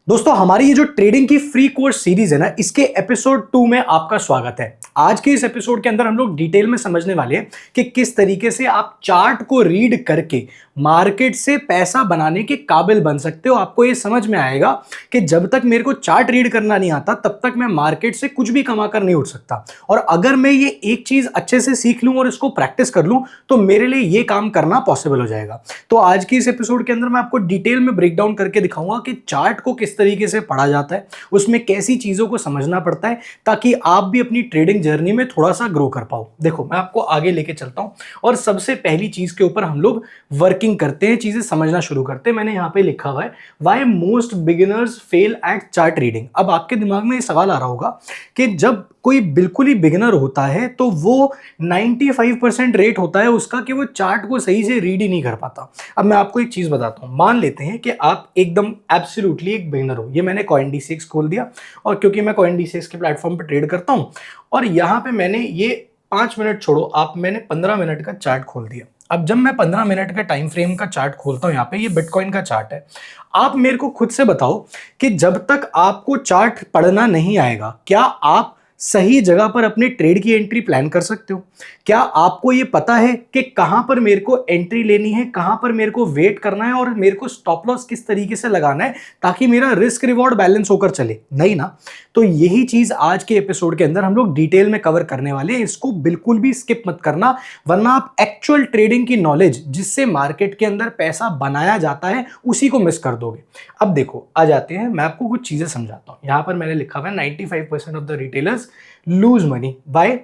दोस्तों हमारी ये जो ट्रेडिंग की फ्री कोर्स सीरीज है ना, इसके एपिसोड 2 में आपका स्वागत है। आज के इस एपिसोड के अंदर हम लोग डिटेल में समझने वाले हैं कि किस तरीके से आप चार्ट को रीड करके मार्केट से पैसा बनाने के काबिल बन सकते हो। आपको ये समझ में आएगा कि जब तक मेरे को चार्ट रीड करना नहीं आता तब तक मैं मार्केट से कुछ भी कमा कर नहीं उठ सकता। और अगर मैं ये एक चीज अच्छे से सीख लूं और इसको प्रैक्टिस कर लूं तो मेरे लिए ये काम करना पॉसिबल हो जाएगा। तो आज की इस एपिसोड के अंदर मैं आपको डिटेल में ब्रेक डाउन करके दिखाऊंगा कि चार्ट को किस तरीके से पढ़ा जाता है, उसमें कैसी चीजों को समझना पड़ता है ताकि आप भी अपनी ट्रेडिंग जर्नी में थोड़ा सा ग्रो कर पाओ। देखो मैं आपको आगे लेके चलता हूं और सबसे पहली चीज के ऊपर हम लोग वर्किंग करते हैं, चीजें समझना शुरू करते हैं। मैंने यहां पे लिखा हुआ है why most beginners fail at chart reading. अब आपके दिमाग में ये सवाल आ रहा होगा कि जब कोई बिल्कुल ही बिगिनर होता है तो वो 95% रेट होता है उसका कि वो चार्ट को सही से रीड ही नहीं कर पाता। अब मैं आपको एक चीज बताता हूं, मान लेते हैं कि आप एकदम एब्सोल्युटली एक बिगिनर हो। ये मैंने CoinDCX खोल दिया और क्योंकि मैं CoinDCX के प्लेटफॉर्म पे ट्रेड करता हूं और यहां पे मैंने ये 5 मिनट छोड़ो, आप मैंने 15 मिनट का चार्ट खोल दिया। अब जब मैं 15 मिनट का टाइम फ्रेम का चार्ट खोलता हूं, यहां पे ये बिटकॉइन का चार्ट है। आप मेरे को खुद से बताओ कि जब तक आपको चार्ट पढ़ना नहीं आएगा क्या आप सही जगह पर अपने ट्रेड की एंट्री प्लान कर सकते हो? क्या आपको ये पता है कि कहां पर मेरे को एंट्री लेनी है, कहां पर मेरे को वेट करना है और मेरे को स्टॉप लॉस किस तरीके से लगाना है ताकि मेरा रिस्क रिवॉर्ड बैलेंस होकर चले? नहीं ना। तो यही चीज आज के एपिसोड के अंदर हम लोग डिटेल में कवर करने वाले हैं। इसको बिल्कुल भी स्किप मत करना, वरना आप एक्चुअल ट्रेडिंग की नॉलेज जिससे मार्केट के अंदर पैसा बनाया जाता है उसी को मिस कर दोगे। अब देखो आ जाते हैं, मैं आपको कुछ चीजें समझाता हूं। यहां पर मैंने लिखा हुआ है 95% of the retailers lose money by,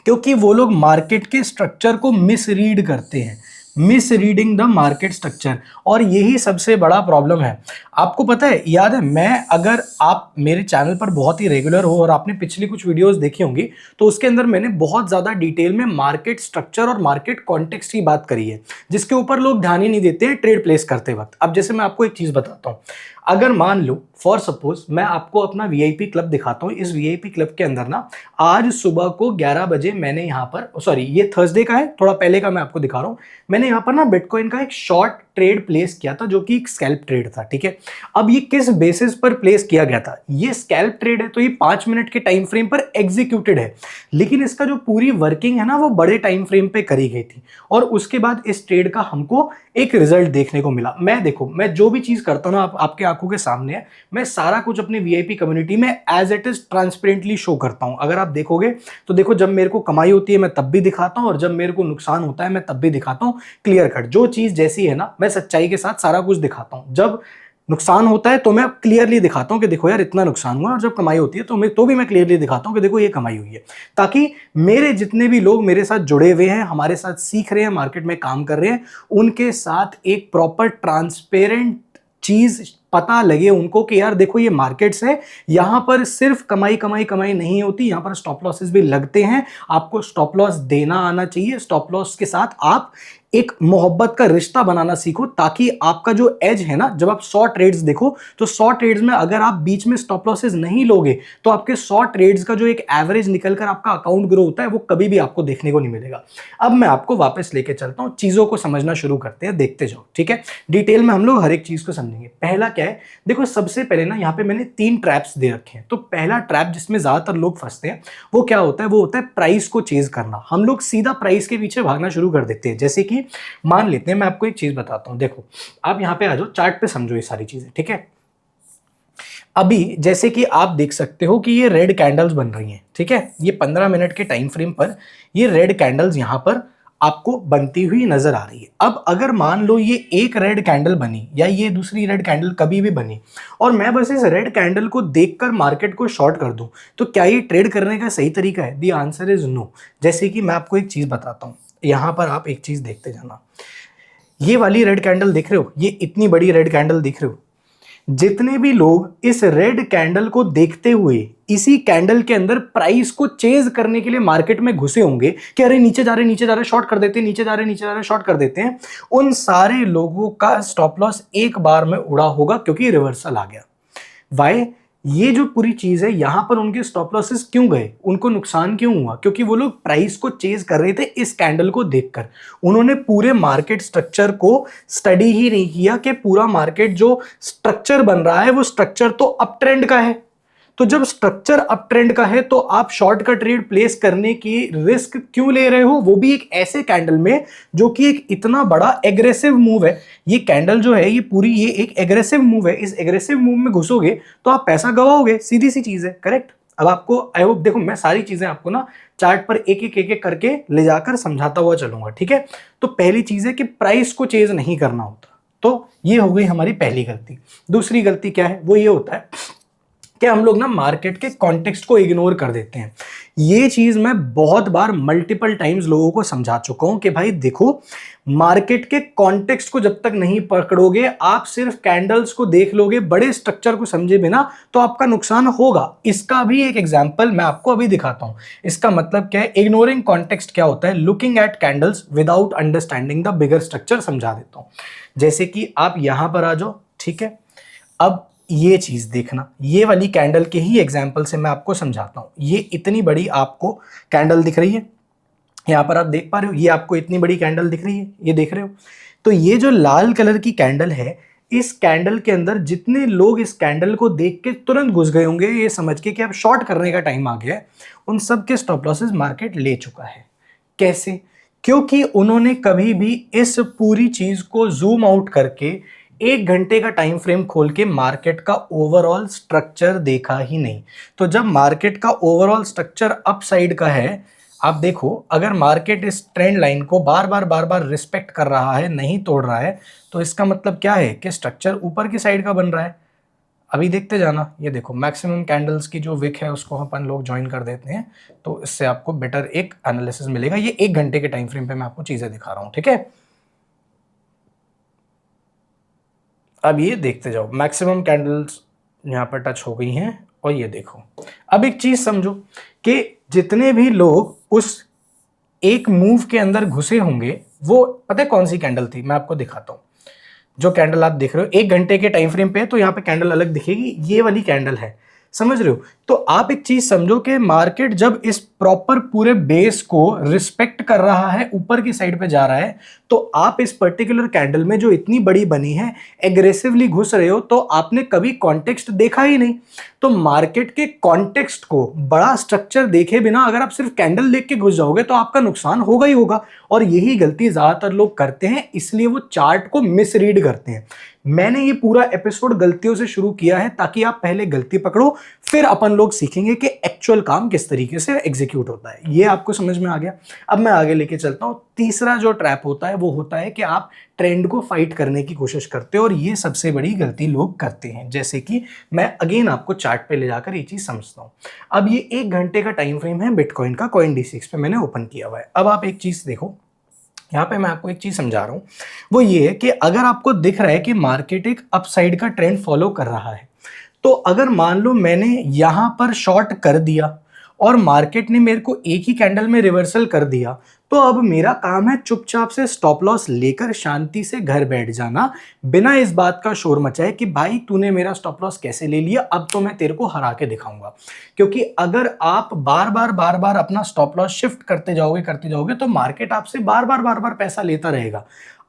क्योंकि वो लोग मार्केट के स्ट्रक्चर को मिसरीड करते हैं, miss reading the market structure. और यही सबसे बड़ा प्रॉब्लम है। आपको पता है, याद है, मैं अगर आप मेरे चैनल पर बहुत ही रेगुलर हो और आपने पिछली कुछ वीडियोस देखी होंगी तो उसके अंदर मैंने बहुत ज़्यादा डिटेल में मार्केट स्ट्रक्चर और मार्केट कॉन्टेक्स्ट की बात करी है, जिसके ऊपर लोग ध्यान ही नहीं देते हैं ट्रेड प्लेस करते वक्त। अब जैसे मैं आपको एक चीज़ बताता हूँ, अगर मान लो फॉर सपोज मैं आपको अपना वीआईपी क्लब दिखाता हूँ। इस वीआईपी क्लब के अंदर ना आज सुबह को 11 बजे मैंने यहाँ पर, सॉरी ये थर्सडे का है, थोड़ा पहले का मैं आपको दिखा रहा हूँ। मैंने यहाँ पर ना बिटकॉइन का एक शॉर्ट ट्रेड प्लेस किया था जो कि एक स्कैल्प ट्रेड था, ठीक है। अब ये किस बेसिस पर प्लेस किया गया था? ये स्कैल्प ट्रेड है तो ये 5 मिनट के टाइम फ्रेम पर एग्जीक्यूटेड है, लेकिन इसका जो पूरी वर्किंग है ना वो बड़े टाइम फ्रेम पे करी गई थी और उसके बाद इस ट्रेड का हमको एक रिजल्ट देखने को मिला। मैं देखो, मैं जो भी चीज करता हूँ ना आपके आंखों के सामने है, मैं सारा कुछ अपने वीआईपी कम्युनिटी में as it is transparently show करता हूं। अगर आप देखोगे तो देखो, जब मेरे को कमाई होती है मैं तब भी दिखाता हूं और जब मेरे को नुकसान होता है मैं तब भी दिखाता हूं। क्लियर कट, जो चीज जैसी है ना मैं सच्चाई के साथ सारा कुछ दिखाता हूं। जब नुकसान होता है तो मैं क्लियरली दिखाता हूं कि देखो यार इतना नुकसान हुआ, और जब कमाई होती है तो भी मैं क्लियरली दिखाता हूं कि देखो ये कमाई हुई है, ताकि मेरे जितने भी लोग मेरे साथ जुड़े हुए हैं, हमारे साथ सीख रहे हैं, मार्केट में काम कर रहे हैं, उनके साथ एक प्रॉपर ट्रांसपेरेंट चीज पता लगे उनको कि यार देखो ये मार्केट्स है, यहां पर सिर्फ कमाई कमाई कमाई नहीं होती, यहां पर स्टॉप लॉसेस भी लगते हैं। आपको स्टॉप लॉस देना आना चाहिए। स्टॉप लॉस के साथ आप एक मोहब्बत का रिश्ता बनाना सीखो, ताकि आपका जो एज है ना, जब आप 100 ट्रेड्स देखो तो 100 ट्रेड्स में अगर आप बीच में स्टॉप लॉसेस नहीं लोगे तो आपके 100 ट्रेड्स का जो एक एवरेज निकलकर आपका अकाउंट ग्रो होता है वो कभी भी आपको देखने को नहीं मिलेगा। अब मैं आपको वापस लेके चलता हूं, चीजों को समझना शुरू करते हैं, देखते जाओ, ठीक है। डिटेल में हम लोग हर एक चीज को समझेंगे। पहला क्या है, देखो सबसे पहले ना यहाँ पे मैंने 3 ट्रैप्स दे रखे हैं। तो पहला ट्रैप जिसमें ज्यादातर लोग फंसते हैं वो क्या होता है, वो होता है प्राइस को चेज करना। हम लोग सीधा प्राइस के पीछे भागना शुरू कर देते हैं। जैसे कि मान लेते हैं, मैं आपको एक चीज बताता हूं, देखो आप यहां पे आ जाओ, चार्ट पे समझो ये सारी चीजें, ठीक है। अभी जैसे कि आप देख सकते हो कि ये रेड कैंडल्स बन रही हैं, ठीक है। ये 15 मिनट के टाइम फ्रेम पर ये रेड कैंडल्स यहां पर आपको बनती हुई नजर आ रही है। अब अगर मान लो ये एक रेड कैंडल बनी या ये दूसरी रेड कैंडल कभी भी बनी और मैं बस इस रेड कैंडल को देखकर मार्केट को शॉर्ट कर दूं, तो क्या ये ट्रेड करने का सही तरीका है? The answer is no. जैसे कि मैं आपको एक चीज बताता हूं, यहां पर आप एक चीज देखते जाना, ये वाली रेड कैंडल देख रहे हो, ये इतनी बड़ी रेड कैंडल देख रहे हो, जितने भी लोग इस रेड कैंडल को देखते हुए इसी कैंडल के अंदर प्राइस को चेज करने के लिए मार्केट में घुसे होंगे कि अरे नीचे जा रहे नीचे जा रहे, शॉर्ट कर देते हैं, नीचे जा रहे नीचे जा रहे, शॉर्ट कर देते हैं, उन सारे लोगों का स्टॉप लॉस एक बार में उड़ा होगा क्योंकि रिवर्सल आ गया। वाई? ये जो पूरी चीज है, यहां पर उनके स्टॉप लॉसेस क्यों गए, उनको नुकसान क्यों हुआ? क्योंकि वो लोग प्राइस को चेज कर रहे थे इस कैंडल को देखकर। उन्होंने पूरे मार्केट स्ट्रक्चर को स्टडी ही नहीं किया कि पूरा मार्केट जो स्ट्रक्चर बन रहा है वो स्ट्रक्चर तो अप ट्रेंड का है। तो जब स्ट्रक्चर अप ट्रेंड का है तो आप शॉर्ट का ट्रेड प्लेस करने की रिस्क क्यों ले रहे हो, वो भी एक ऐसे कैंडल में जो कि एक इतना बड़ा एग्रेसिव मूव है। ये कैंडल जो है, ये पूरी ये एक एग्रेसिव मूव है। इस एग्रेसिव मूव में घुसोगे तो आप पैसा गवाओगे, सीधी सी चीज है, करेक्ट। अब आपको आई होप, देखो मैं सारी चीजें आपको ना चार्ट पर एक एक करके ले जाकर समझाता हुआ चलूंगा, ठीक है। तो पहली चीज है कि प्राइस को चेज नहीं करना होता, तो ये हो गई हमारी पहली गलती। दूसरी गलती क्या है, वो ये होता है कि हम लोग ना मार्केट के कॉन्टेक्स्ट को इग्नोर कर देते हैं। ये चीज मैं बहुत बार मल्टीपल टाइम्स लोगों को समझा चुका हूं कि भाई देखो, मार्केट के कॉन्टेक्स्ट को जब तक नहीं पकड़ोगे, आप सिर्फ कैंडल्स को देख लोगे, बड़े स्ट्रक्चर को समझे बिना, तो आपका नुकसान होगा। इसका भी एक एग्जांपल मैं आपको अभी दिखाता हूं। इसका मतलब क्या है, इग्नोरिंग कॉन्टेक्स्ट क्या होता है, looking at candles without understanding the bigger structure, समझा देता हूं। जैसे कि आप यहां पर आ जाओ, ठीक है। अब ये चीज देखना, ये वाली कैंडल के ही एग्जांपल से मैं आपको समझाता हूं। ये इतनी बड़ी आपको कैंडल दिख रही है, यहां पर आप देख पा रहे हो, ये आपको इतनी बड़ी कैंडल दिख रही है, ये देख रहे हो। तो ये जो लाल कलर की कैंडल है, इस कैंडल के अंदर जितने लोग इस कैंडल को देख के तुरंत घुस गए होंगे ये समझ के कि अब शॉर्ट करने का टाइम आ गया है, उन सब के स्टॉप लॉसेस मार्केट ले चुका है। कैसे? क्योंकि उन्होंने कभी भी इस पूरी चीज को जूम आउट करके 1 घंटे का टाइम फ्रेम खोल के मार्केट का ओवरऑल स्ट्रक्चर देखा ही नहीं। तो जब मार्केट का ओवरऑल स्ट्रक्चर अप साइड का है, आप देखो, अगर मार्केट इस ट्रेंड लाइन को बार बार रिस्पेक्ट कर रहा है, नहीं तोड़ रहा है, तो इसका मतलब क्या है कि स्ट्रक्चर ऊपर की साइड का बन रहा है। अभी देखते जाना, ये देखो मैक्सिमम कैंडल्स की जो विक है उसको अपन लोग ज्वाइन कर देते हैं, तो इससे आपको बेटर एक एनालिसिस मिलेगा। ये 1 घंटे के टाइम फ्रेम पे मैं आपको चीजें दिखा रहा हूं, ठीक है। अब ये देखते जाओ, मैक्सिमम कैंडल्स यहाँ पर टच हो गई हैं, और ये देखो। अब एक चीज समझो कि जितने भी लोग उस एक मूव के अंदर घुसे होंगे, वो पता है कौन सी कैंडल थी, मैं आपको दिखाता हूं। जो कैंडल आप देख रहे हो 1 घंटे के टाइम फ्रेम पे है, तो यहाँ पे कैंडल अलग दिखेगी, ये वाली कैंडल है, समझ रहे हो। तो आप एक चीज समझो कि मार्केट जब इस प्रॉपर पूरे बेस को रिस्पेक्ट कर रहा है, ऊपर की साइड पे जा रहा है, तो आप इस पर्टिकुलर कैंडल में जो इतनी बड़ी बनी है, एग्रेसिवली घुस रहे हो, तो आपने कभी कॉन्टेक्स्ट देखा ही नहीं। तो मार्केट के कॉन्टेक्स्ट को, बड़ा स्ट्रक्चर देखे बिना अगर आप सिर्फ कैंडल देख के घुस जाओगे तो आपका नुकसान होगा ही होगा। और यही गलती ज्यादातर लोग करते हैं, इसलिए वो चार्ट को मिसरीड करते हैं। मैंने ये पूरा एपिसोड गलतियों से शुरू किया है ताकि आप पहले गलती पकड़ो, फिर अपन लोग सीखेंगे कि एक्चुअल काम किस तरीके से एग्जीक्यूट होता है। ये आपको समझ में आ गया। अब मैं आगे लेके चलता हूं। तीसरा जो ट्रैप होता है वो होता है कि आप ट्रेंड को फाइट करने की कोशिश करते हो, और ये सबसे बड़ी गलती लोग करते हैं। जैसे कि मैं अगेन आपको चार्ट पे ले जाकर ये चीज समझता हूं। अब ये 1 घंटे का टाइम फ्रेम है बिटकॉइन का, CoinDesk पे मैंने ओपन किया हुआ है। अब आप एक चीज देखो, यहाँ पे मैं आपको एक चीज समझा रहा हूं, वो ये है कि अगर आपको दिख रहा है कि मार्केट एक अपसाइड का ट्रेंड फॉलो कर रहा है, तो अगर मान लो मैंने यहां पर शॉर्ट कर दिया और मार्केट ने मेरे को एक ही कैंडल में रिवर्सल कर दिया, तो अब मेरा काम है चुपचाप से स्टॉप लॉस लेकर शांति से घर बैठ जाना, बिना इस बात का शोर मचाए कि भाई तूने मेरा स्टॉप लॉस कैसे ले लिया, अब तो मैं तेरे को हरा के दिखाऊंगा। क्योंकि अगर आप बार बार अपना स्टॉप लॉस शिफ्ट करते जाओगे तो मार्केट आपसे बार बार पैसा लेता रहेगा।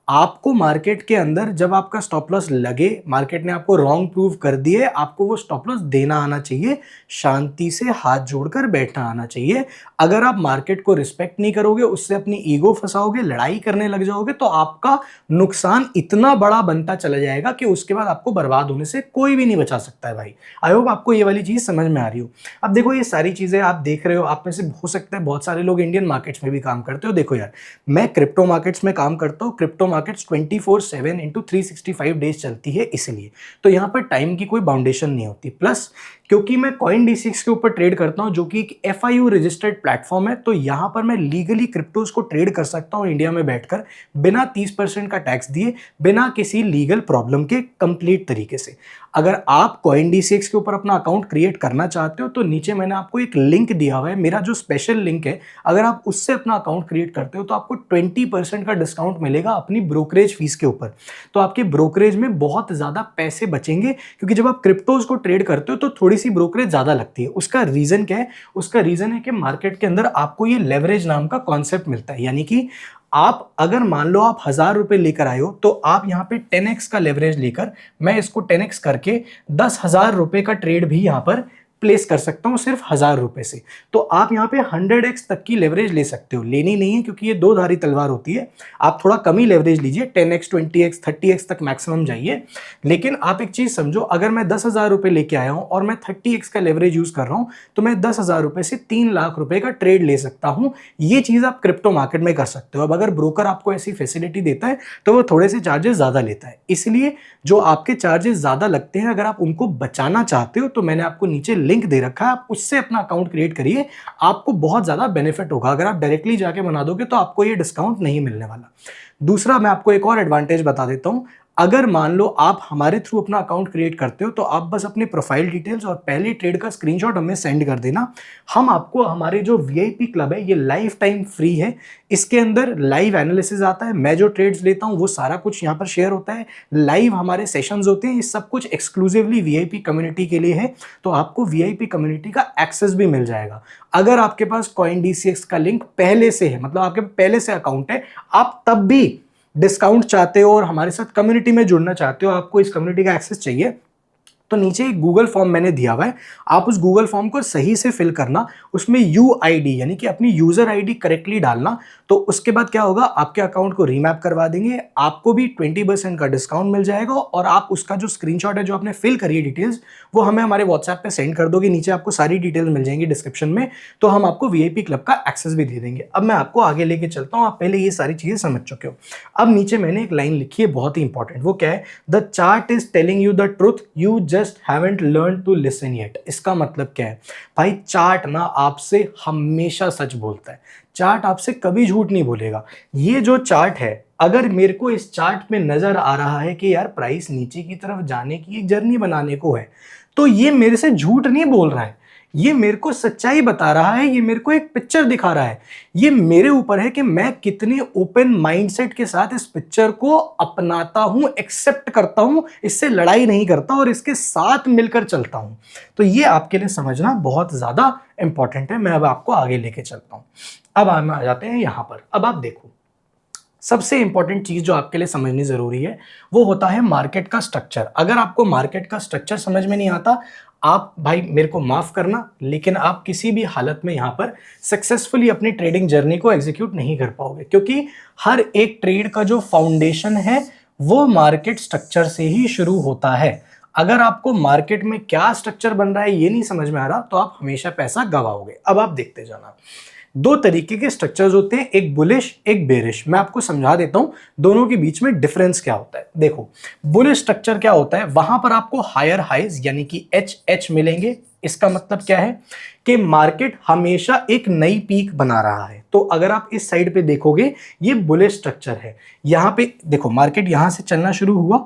आपको मार्केट के अंदर जब आपका स्टॉप लॉस लगे, मार्केट ने आपको रॉन्ग प्रूव कर दिए, आपको वो स्टॉप लॉस देना आना चाहिए, शांति से हाथ जोड़कर बैठना आना चाहिए। अगर आप मार्केट को रिस्पेक्ट नहीं करोगे, उससे अपनी ईगो फंसाओगे, लड़ाई करने लग जाओगे, तो आपका नुकसान इतना बड़ा बनता चला जाएगा कि उसके बाद आपको बर्बाद होने से कोई भी नहीं बचा सकता है भाई। आई होप आपको ये वाली चीज समझ में आ रही हो। अब देखो, ये सारी चीजें आप देख रहे हो, आप में से हो सकता है बहुत सारे लोग इंडियन मार्केट्स में भी काम करते हो। देखो यार, मैं क्रिप्टो मार्केट्स में काम करता हूँ। क्रिप्टो मार्केट्स 24/7 इंटू 365 डेज चलती है, इसलिए तो यहाँ पर टाइम की कोई बाउंडेशन नहीं होती। प्लस क्योंकि मैं CoinDesk के ऊपर ट्रेड करता हूँ, जो कि एक FIU रजिस्टर्ड प्लेटफॉर्म है, तो यहाँ पर मैं लीगली क्रिप्टोज को ट्रेड कर सकता हूँ इंडिया में बैठकर, बिना 30% का टैक्स दिए, बिना किसी लीगल प्रॉब्लम के, कंप्लीट तरीके से। अगर आप CoinDCX के ऊपर अपना अकाउंट क्रिएट करना चाहते हो तो नीचे मैंने आपको एक लिंक दिया हुआ है, मेरा जो स्पेशल लिंक है, अगर आप उससे अपना अकाउंट क्रिएट करते हो तो आपको 20% का डिस्काउंट मिलेगा अपनी ब्रोकरेज फीस के ऊपर। तो आपके ब्रोकरेज में बहुत ज़्यादा पैसे बचेंगे, क्योंकि जब आप क्रिप्टोज को ट्रेड करते हो तो थोड़ी सी ब्रोकरेज ज़्यादा लगती है। उसका रीज़न क्या है? उसका रीज़न है कि मार्केट के अंदर आपको ये लेवरेज नाम का कॉन्सेप्ट मिलता है, यानी कि आप अगर मान लो आप 1000 रुपए लेकर आए हो तो आप यहाँ पे 10x का लेवरेज लेकर, मैं इसको 10x करके 10,000 रुपए का ट्रेड भी यहाँ पर प्लेस कर सकता हूँ सिर्फ 1000 रुपए से। तो आप यहाँ पे 100x तक की लेवरेज ले सकते हो। लेनी नहीं है क्योंकि ये दो धारी तलवार होती है, आप थोड़ा कम ही लेवरेज लीजिए, 10x 20x 30x तक मैक्सिमम जाइए। लेकिन आप एक चीज समझो, अगर मैं 10,000 रुपए लेके आया हूँ और मैं 30x का लेवरेज यूज कर रहा हूँ तो मैं 10,000 रुपए से 3 लाख रुपए का ट्रेड ले सकता हूँ। ये चीज आप क्रिप्टो मार्केट में कर सकते हो। अब अगर ब्रोकर आपको ऐसी फैसिलिटी देता है तो वो थोड़े से चार्जेस ज्यादा लेता है, इसलिए जो आपके चार्जेस ज्यादा लगते हैं अगर आप उनको बचाना चाहते हो तो मैंने आपको नीचे लिंक दे रखा है, आप उससे अपना अकाउंट क्रिएट करिए, आपको बहुत ज्यादा बेनिफिट होगा। अगर आप डायरेक्टली जाके बना दोगे तो आपको ये डिस्काउंट नहीं मिलने वाला। दूसरा, मैं आपको एक और एडवांटेज बता देता हूं। अगर मान लो आप हमारे थ्रू अपना अकाउंट क्रिएट करते हो तो आप बस अपनी प्रोफाइल डिटेल्स और पहले ट्रेड का स्क्रीनशॉट हमें सेंड कर देना। हम आपको हमारे जो वीआईपी क्लब है, ये लाइफ टाइम फ्री है, इसके अंदर लाइव एनालिसिस आता है, मैं जो ट्रेड्स लेता हूं वो सारा कुछ यहाँ पर शेयर होता है, लाइव हमारे सेशंस होते हैं, ये सब कुछ एक्सक्लूसिवली वीआईपी कम्युनिटी के लिए है। तो आपको वीआईपी कम्युनिटी का एक्सेस भी मिल जाएगा। अगर आपके पास CoinDCX का लिंक पहले से है, मतलब आपके पहले से अकाउंट है, आप तब भी डिस्काउंट चाहते हो और हमारे साथ कम्युनिटी में जुड़ना चाहते हो, आपको इस कम्युनिटी का एक्सेस चाहिए, तो नीचे एक गूगल फॉर्म मैंने दिया हुआ है, आप उस गूगल फॉर्म को सही से फिल करना, उसमें यूआईडी यानी कि अपनी यूजर आईडी करेक्टली डालना। तो उसके बाद क्या होगा, आपके अकाउंट को रीमैप करवा देंगे, आपको भी 20% का डिस्काउंट मिल जाएगा और आप उसका जो स्क्रीनशॉट है जो आपने फिल करी है डिटेल्स, वो हमें हमारे व्हाट्सएप पे सेंड कर दोगे। नीचे आपको सारी डिटेल्स मिल जाएंगी डिस्क्रिप्शन में, तो हम आपको वीआईपी क्लब का एक्सेस भी दे देंगे। अब मैं आपको आगे लेके चलता हूँ, आप पहले ये सारी चीजें समझ चुके हो। अब नीचे मैंने एक लाइन लिखी है बहुत ही इंपॉर्टेंट, वो क्या है, the chart is telling you the truth, you just haven't learn to listen yet. इसका मतलब क्या है भाई, चार्ट ना आपसे हमेशा सच बोलता है, चार्ट आपसे कभी झूठ नहीं बोलेगा। ये जो चार्ट है, अगर मेरे को इस चार्ट में नजर आ रहा है कि यार प्राइस नीचे की तरफ जाने की एक जर्नी बनाने को है, तो ये मेरे से झूठ नहीं बोल रहा है, ये मेरे को सच्चाई बता रहा है, ये मेरे को एक पिक्चर दिखा रहा है। ये मेरे ऊपर है कि मैं कितने ओपन माइंडसेट के साथ इस पिक्चर को अपनाता हूं, एक्सेप्ट करता हूं, इससे लड़ाई नहीं करता और इसके साथ मिलकर चलता हूं। तो ये आपके लिए समझना बहुत ज्यादा इंपॉर्टेंट है। मैं अब आपको आगे लेके चलता हूं। अब हम आ जाते हैं यहां पर। अब आप देखो, सबसे इंपॉर्टेंट चीज जो आपके लिए समझनी जरूरी है वो होता है मार्केट का स्ट्रक्चर। अगर आपको मार्केट का स्ट्रक्चर समझ में नहीं आता, आप भाई मेरे को माफ करना, लेकिन आप किसी भी हालत में यहां पर सक्सेसफुली अपनी ट्रेडिंग जर्नी को एग्जीक्यूट नहीं कर पाओगे, क्योंकि हर एक ट्रेड का जो फाउंडेशन है वो मार्केट स्ट्रक्चर से ही शुरू होता है। अगर आपको मार्केट में क्या स्ट्रक्चर बन रहा है ये नहीं समझ में आ रहा तो आप हमेशा पैसा गवाओगे। अब आप देखते जाना, दो तरीके के स्ट्रक्चर्स होते हैं, एक बुलिश एक बेरिश। मैं आपको समझा देता हूं दोनों के बीच में डिफरेंस क्या होता है। देखो, बुलिश स्ट्रक्चर क्या होता है, वहां पर आपको हायर हाइज यानी कि एच मिलेंगे। इसका मतलब क्या है कि मार्केट हमेशा एक नई पीक बना रहा है। तो अगर आप इस साइड पे देखोगे, ये बुलिश स्ट्रक्चर है। यहां पे देखो, मार्केट यहां से चलना शुरू हुआ,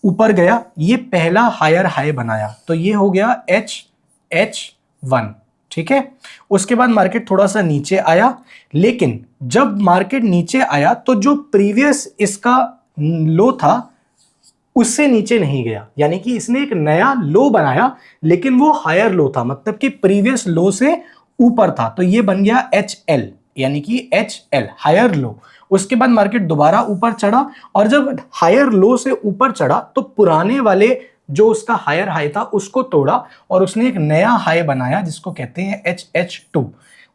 ऊपर गया, ये पहला हायर हाई बनाया, तो ये हो गया H1, ठीक है। उसके बाद मार्केट थोड़ा सा नीचे आया, लेकिन जब मार्केट नीचे आया तो जो प्रीवियस इसका लो था उससे नीचे नहीं गया, यानी कि इसने एक नया लो बनाया, लेकिन वो हायर लो था, मतलब कि प्रीवियस लो से ऊपर था, तो ये बन गया HL, यानी कि HL हायर लो। उसके बाद मार्केट दोबारा ऊपर चढ़ा, और जब हायर लो से ऊपर चढ़ा तो पुराने वाले जो उसका हायर हाई था उसको तोड़ा और उसने एक नया हाई बनाया जिसको कहते हैं HH2।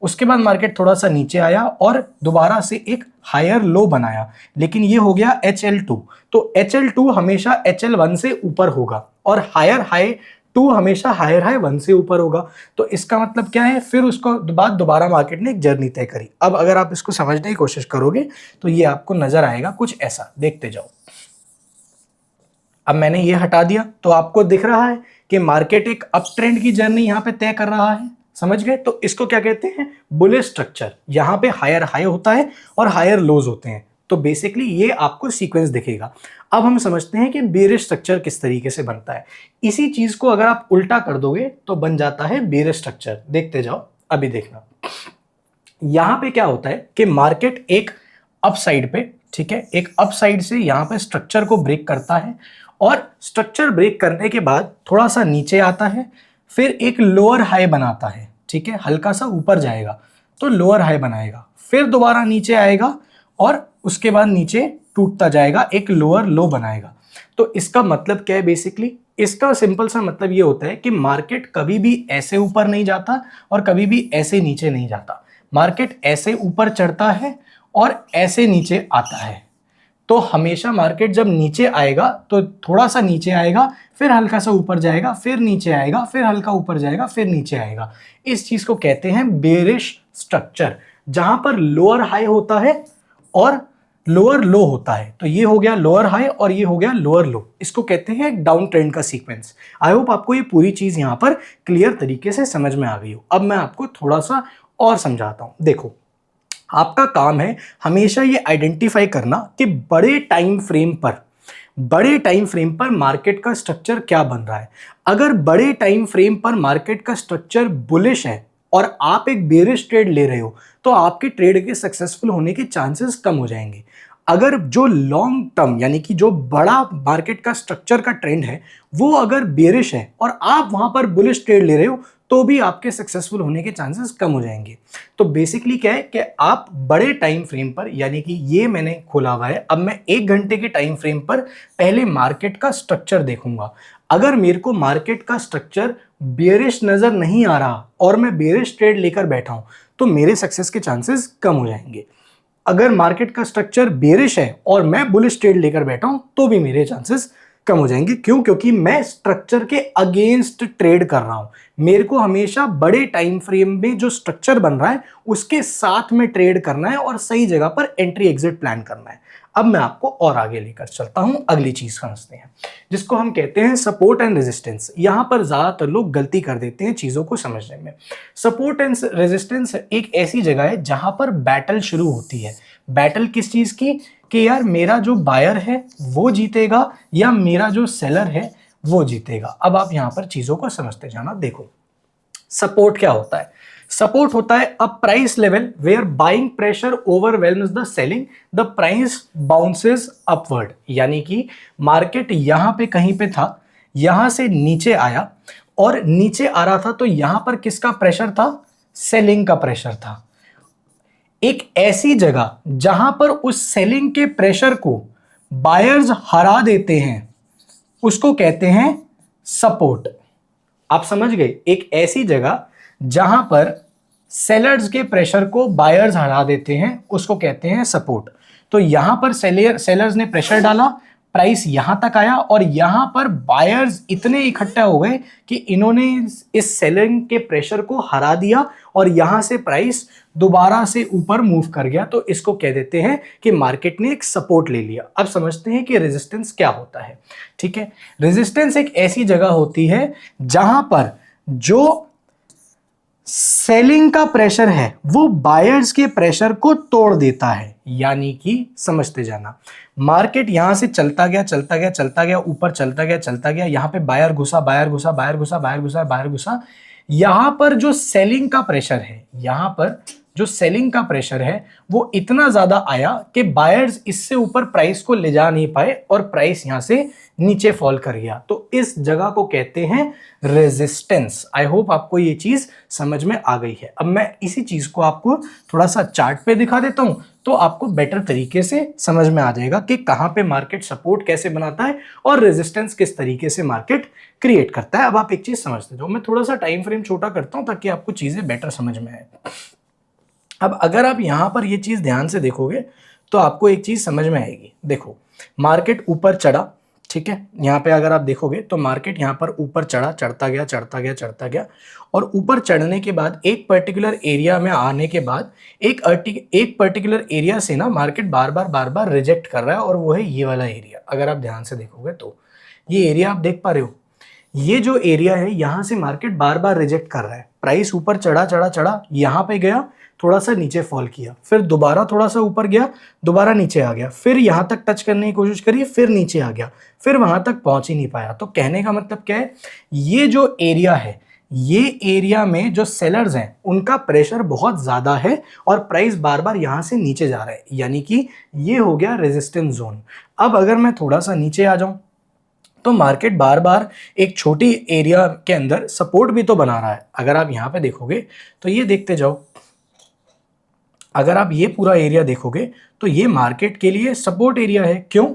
उसके बाद मार्केट थोड़ा सा नीचे आया और दोबारा से एक हायर लो बनाया, लेकिन ये हो गया HL2। तो HL2 हमेशा HL1 से ऊपर होगा और हायर हाई 2 हमेशा हायर हाई 1 से ऊपर होगा। तो इसका मतलब क्या है, फिर उसको बाद दोबारा मार्केट ने एक जर्नी तय करी। अब अगर आप इसको समझने की कोशिश करोगे तो ये आपको नजर आएगा कुछ ऐसा, देखते जाओ। अब मैंने ये हटा दिया तो आपको दिख रहा है कि मार्केट एक अप ट्रेंड की जर्नी यहां पे तय कर रहा है, समझ गए। तो इसको क्या कहते हैं, बुलिश स्ट्रक्चर। यहां पे हायर हाई होता है और हायर लोज होते हैं। तो बेसिकली ये आपको सीक्वेंस दिखेगा। अब हम समझते हैं कि बेरिश स्ट्रक्चर किस तरीके से बनता है। इसी चीज को अगर आप उल्टा कर दोगे तो बन जाता है बेरिश स्ट्रक्चर। देखते जाओ, अभी देखना। यहां पे क्या होता है कि मार्केट एक अप साइड पे, ठीक है, एक अप साइड से यहां पे स्ट्रक्चर को ब्रेक करता है और स्ट्रक्चर ब्रेक करने के बाद थोड़ा सा नीचे आता है, फिर एक लोअर हाई बनाता है, ठीक है, हल्का सा ऊपर जाएगा तो लोअर हाई बनाएगा, फिर दोबारा नीचे आएगा और उसके बाद नीचे टूटता जाएगा, एक लोअर लो बनाएगा। तो इसका मतलब क्या है बेसिकली? इसका सिंपल सा मतलब ये होता है कि मार्केट कभी भी ऐसे ऊपर नहीं जाता और कभी भी ऐसे नीचे नहीं जाता। मार्केट ऐसे ऊपर चढ़ता है और ऐसे नीचे आता है। तो हमेशा मार्केट जब नीचे आएगा तो थोड़ा सा नीचे आएगा, फिर हल्का सा ऊपर जाएगा, फिर नीचे आएगा, फिर हल्का ऊपर जाएगा, फिर नीचे आएगा। इस चीज को कहते हैं बेरिश स्ट्रक्चर, जहां पर लोअर हाई होता है और लोअर लो होता है। तो ये हो गया लोअर हाई और ये हो गया लोअर लो। इसको कहते हैं एक डाउन ट्रेंड का सीक्वेंस। आई होप आपको ये पूरी चीज यहां पर क्लियर तरीके से समझ में आ गई हो। अब मैं आपको थोड़ा सा और समझाता हूं। देखो, आपका काम है हमेशा ये आइडेंटिफाई करना कि बड़े टाइम फ्रेम पर मार्केट का स्ट्रक्चर क्या बन रहा है। अगर बड़े टाइम फ्रेम पर मार्केट का स्ट्रक्चर बुलिश है और आप एक बेरिश ट्रेड ले रहे हो तो आपके ट्रेड के सक्सेसफुल होने के चांसेस कम हो जाएंगे। अगर जो लॉन्ग टर्म यानी कि जो बड़ा मार्केट का स्ट्रक्चर का ट्रेंड है वो अगर बेरिश है और आप वहां पर बुलिश ट्रेड ले रहे हो तो भी आपके सक्सेसफुल होने के चांसेस कम हो जाएंगे। तो बेसिकली क्या है कि आप बड़े टाइम फ्रेम पर, यानी कि ये मैंने खोला हुआ है, अब मैं 1 घंटे के टाइम फ्रेम पर पहले मार्केट का स्ट्रक्चर देखूंगा। अगर मेरे को मार्केट का स्ट्रक्चर बेरिश नजर नहीं आ रहा और मैं बेरिश ट्रेड लेकर बैठा हूं तो मेरे सक्सेस के चांसेस कम हो जाएंगे। अगर मार्केट का स्ट्रक्चर बेरिश है और मैं बुलिश ट्रेड लेकर बैठा हूं तो भी मेरे चांसेस कम हो जाएंगे। क्यों? क्योंकि मैं स्ट्रक्चर के अगेंस्ट ट्रेड कर रहा हूं। मेरे को हमेशा बड़े टाइम फ्रेम में जो स्ट्रक्चर बन रहा है उसके साथ में ट्रेड करना है और सही जगह पर एंट्री एग्जिट प्लान करना है। अब मैं आपको और आगे लेकर चलता हूं, अगली चीज समझते हैं जिसको हम कहते हैं सपोर्ट एंड रेजिस्टेंस। यहां पर ज्यादातर लोग गलती कर देते हैं चीजों को समझने में। सपोर्ट एंड रेजिस्टेंस एक ऐसी जगह है जहां पर बैटल शुरू होती है। बैटल किस चीज की? कि यार मेरा जो बायर है वो जीतेगा या मेरा जो सेलर है वो जीतेगा। अब आप यहां पर चीजों को समझते जाना। देखो, सपोर्ट क्या होता है? सपोर्ट होता है a price level where buying pressure overwhelms the selling, the price bounces upward. यानी कि मार्केट यहां पे कहीं पे था, यहां से नीचे आया और नीचे आ रहा था तो यहां पर किसका प्रेशर था? सेलिंग का प्रेशर था। एक ऐसी जगह जहां पर उस सेलिंग के प्रेशर को बायर्स हरा देते हैं उसको कहते हैं सपोर्ट। आप समझ गए? एक ऐसी जगह जहां पर सेलर्स के प्रेशर को बायर्स हरा देते हैं उसको कहते हैं सपोर्ट। तो यहां पर सेलर्स ने प्रेशर डाला, प्राइस यहां तक आया और यहां पर बायर्स इतने इकट्ठा हो गए कि इन्होंने इस सेलिंग के प्रेशर को हरा दिया और यहां से प्राइस दोबारा से ऊपर मूव कर गया। तो इसको कह देते हैं कि मार्केट ने एक सपोर्ट ले लिया। अब समझते हैं कि रेजिस्टेंस क्या होता है। ठीक है, रेजिस्टेंस एक ऐसी जगह होती है जहां पर जो सेलिंग का प्रेशर है वो बायर्स के प्रेशर को तोड़ देता है। यानी कि समझते जाना, मार्केट यहां से चलता गया ऊपर चलता गया, यहां पे बायर घुसा, यहां पर जो सेलिंग का प्रेशर है, यहां पर जो सेलिंग का प्रेशर है वो इतना ज्यादा आया कि बायर्स इससे ऊपर प्राइस को ले जा नहीं पाए और प्राइस यहां से नीचे फॉल कर गया। तो इस जगह को कहते हैं रेजिस्टेंस। आई होप आपको ये चीज समझ में आ गई है। अब मैं इसी चीज को आपको थोड़ा सा चार्ट पे दिखा देता हूं तो आपको बेटर तरीके से समझ में आ जाएगा कि कहां पे मार्केट सपोर्ट कैसे बनाता है और रेजिस्टेंस किस तरीके से मार्केट क्रिएट करता है। अब आप एक चीज समझते जाओ। मैं थोड़ा सा टाइम फ्रेम छोटा करता हूं ताकि आपको चीजें बेटर समझ में आए। अब अगर आप यहां पर ये चीज ध्यान से देखोगे तो आपको एक चीज समझ में आएगी। देखो, मार्केट ऊपर चढ़ा, ठीक है, यहां पे अगर आप देखोगे तो मार्केट यहां पर ऊपर चढ़ता गया और ऊपर चढ़ने के बाद एक पर्टिकुलर एरिया में आने के बाद एक पर्टिकुलर एरिया से ना मार्केट बार बार रिजेक्ट कर रहा है और वो है ये वाला एरिया। अगर आप ध्यान से देखोगे तो ये एरिया आप देख पा रहे हो, ये जो एरिया है यहां से मार्केट बार बार रिजेक्ट कर रहा है, प्राइस ऊपर चढ़ा चढ़ा चढ़ा, यहाँ पे गया, थोड़ा सा नीचे फॉल किया, फिर दोबारा थोड़ा सा ऊपर गया, दोबारा नीचे आ गया, फिर यहाँ तक टच करने की कोशिश करी, फिर नीचे आ गया, फिर वहां तक पहुंच ही नहीं पाया। तो कहने का मतलब क्या है, ये जो एरिया है, ये एरिया में जो सेलर्स हैं उनका प्रेशर बहुत ज्यादा है और प्राइस बार बार यहां से नीचे जा रहा है, यानी कि ये हो गया रेजिस्टेंस जोन। अब अगर मैं थोड़ा सा नीचे आ जाऊं तो मार्केट बार बार एक छोटी एरिया के अंदर सपोर्ट भी तो बना रहा है। अगर आप यहां पे देखोगे तो ये देखते जाओ, अगर आप ये पूरा एरिया देखोगे तो ये मार्केट के लिए सपोर्ट एरिया है। क्यों?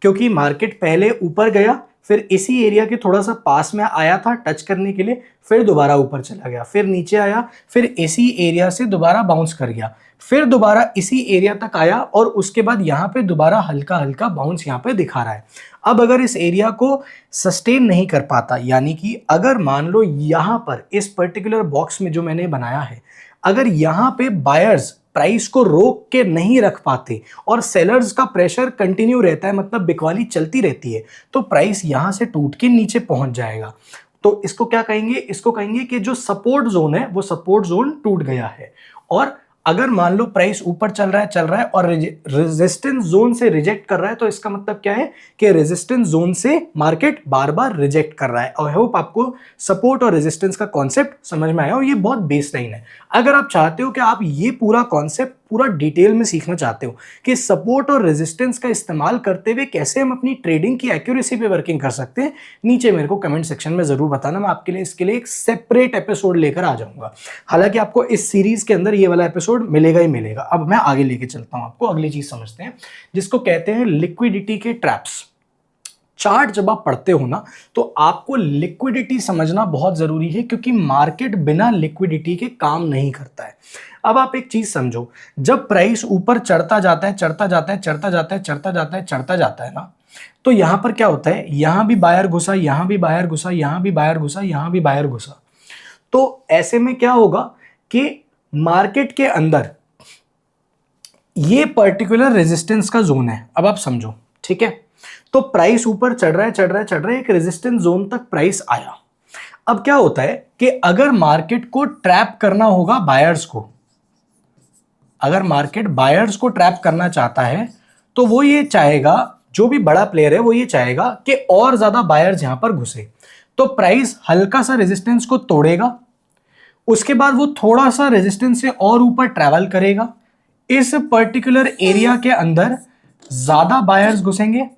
क्योंकि मार्केट पहले ऊपर गया, फिर इसी एरिया के थोड़ा सा पास में आया था टच करने के लिए, फिर दोबारा ऊपर चला गया, फिर नीचे आया, फिर इसी एरिया से दोबारा बाउंस कर गया, फिर दोबारा इसी एरिया तक आया और उसके बाद यहाँ पे दोबारा हल्का हल्का बाउंस यहाँ पे दिखा रहा है। अब अगर इस एरिया को सस्टेन नहीं कर पाता, यानी कि अगर मान लो यहाँ पर इस पर्टिकुलर बॉक्स में जो मैंने बनाया है, अगर यहाँ पे बायर्स प्राइस को रोक के नहीं रख पाते और सेलर्स का प्रेशर कंटिन्यू रहता है, मतलब बिकवाली चलती रहती है, तो प्राइस यहां से टूट के नीचे पहुंच जाएगा। तो इसको क्या कहेंगे? इसको कहेंगे कि जो सपोर्ट जोन है वो सपोर्ट जोन टूट गया है। और अगर मान लो प्राइस ऊपर चल रहा है और रेजिस्टेंस जोन से रिजेक्ट कर रहा है, तो इसका मतलब क्या है कि रेजिस्टेंस जोन से मार्केट बार बार रिजेक्ट कर रहा है। और आई होप आपको सपोर्ट और रेजिस्टेंस का कॉन्सेप्ट समझ में आया और ये बहुत बेसलाइन है। अगर आप चाहते हो कि आप ये पूरा कॉन्सेप्ट पूरा डिटेल में सीखना चाहते हो कि सपोर्ट और रेजिस्टेंस का इस्तेमाल करते हुए कैसे हम अपनी ट्रेडिंग की एक्यूरेसी पे वर्किंग कर सकते हैं, नीचे मेरे को कमेंट सेक्शन में जरूर बताना। मैं आपके लिए इसके लिए एक सेपरेट एपिसोड लेकर आ जाऊंगा। हालांकि आपको इस सीरीज के अंदर ये वाला एपिसोड मिलेगा ही मिलेगा। अब मैं आगे लेके चलता हूं आपको, अगली चीज समझते हैं जिसको कहते हैं लिक्विडिटी के ट्रैप्स। चार्ट जब आप पढ़ते हो ना तो आपको लिक्विडिटी समझना बहुत जरूरी है, क्योंकि मार्केट बिना लिक्विडिटी के काम नहीं करता है। अब आप एक चीज समझो, जब प्राइस ऊपर चढ़ता जाता है चढ़ता जाता है चढ़ता जाता है चढ़ता जाता है चढ़ता जाता है ना, तो यहां पर क्या होता है, यहां भी बायर घुसा, यहां भी बायर घुसा, यहां भी बायर घुसा, यहां भी बायर घुसा। तो ऐसे में क्या होगा कि मार्केट के अंदर ये पर्टिकुलर रेजिस्टेंस का जोन है। अब आप समझो, ठीक है, तो प्राइस ऊपर चढ़ रहा है चढ़ रहा है चढ़ रहा है, एक रेजिस्टेंस जोन तक प्राइस आया। अब क्या होता है कि अगर मार्केट को ट्रैप करना होगा बायर्स को, अगर मार्केट बायर्स को ट्रैप करना चाहता है तो वो ये चाहेगा, जो भी बड़ा प्लेयर है वो ये चाहेगा कि और ज्यादा बायर्स यहां पर घुसे। तो प्राइस हल्का सा रेजिस्टेंस को तोड़ेगा, उसके बाद वो थोड़ा सा रेजिस्टेंस से और ऊपर ट्रैवल करेगा, इस पर्टिकुलर एरिया के अंदर ज्यादा बायर्स घुसेंगे।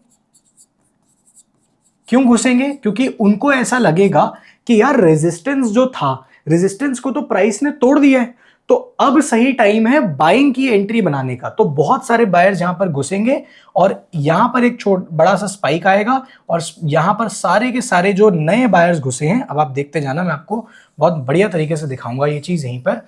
क्यों घुसेंगे? क्योंकि उनको ऐसा लगेगा कि यार रेजिस्टेंस जो था, रेजिस्टेंस को तो प्राइस ने तोड़ दिया है, तो अब सही टाइम है बाइंग की एंट्री बनाने का। तो बहुत सारे बायर्स यहां पर घुसेंगे और यहां पर एक बड़ा सा स्पाइक आएगा और यहां पर सारे के सारे जो नए बायर्स घुसे हैं, अब आप देखते जाना, मैं आपको बहुत बढ़िया तरीके से दिखाऊंगा ये चीज यहीं पर।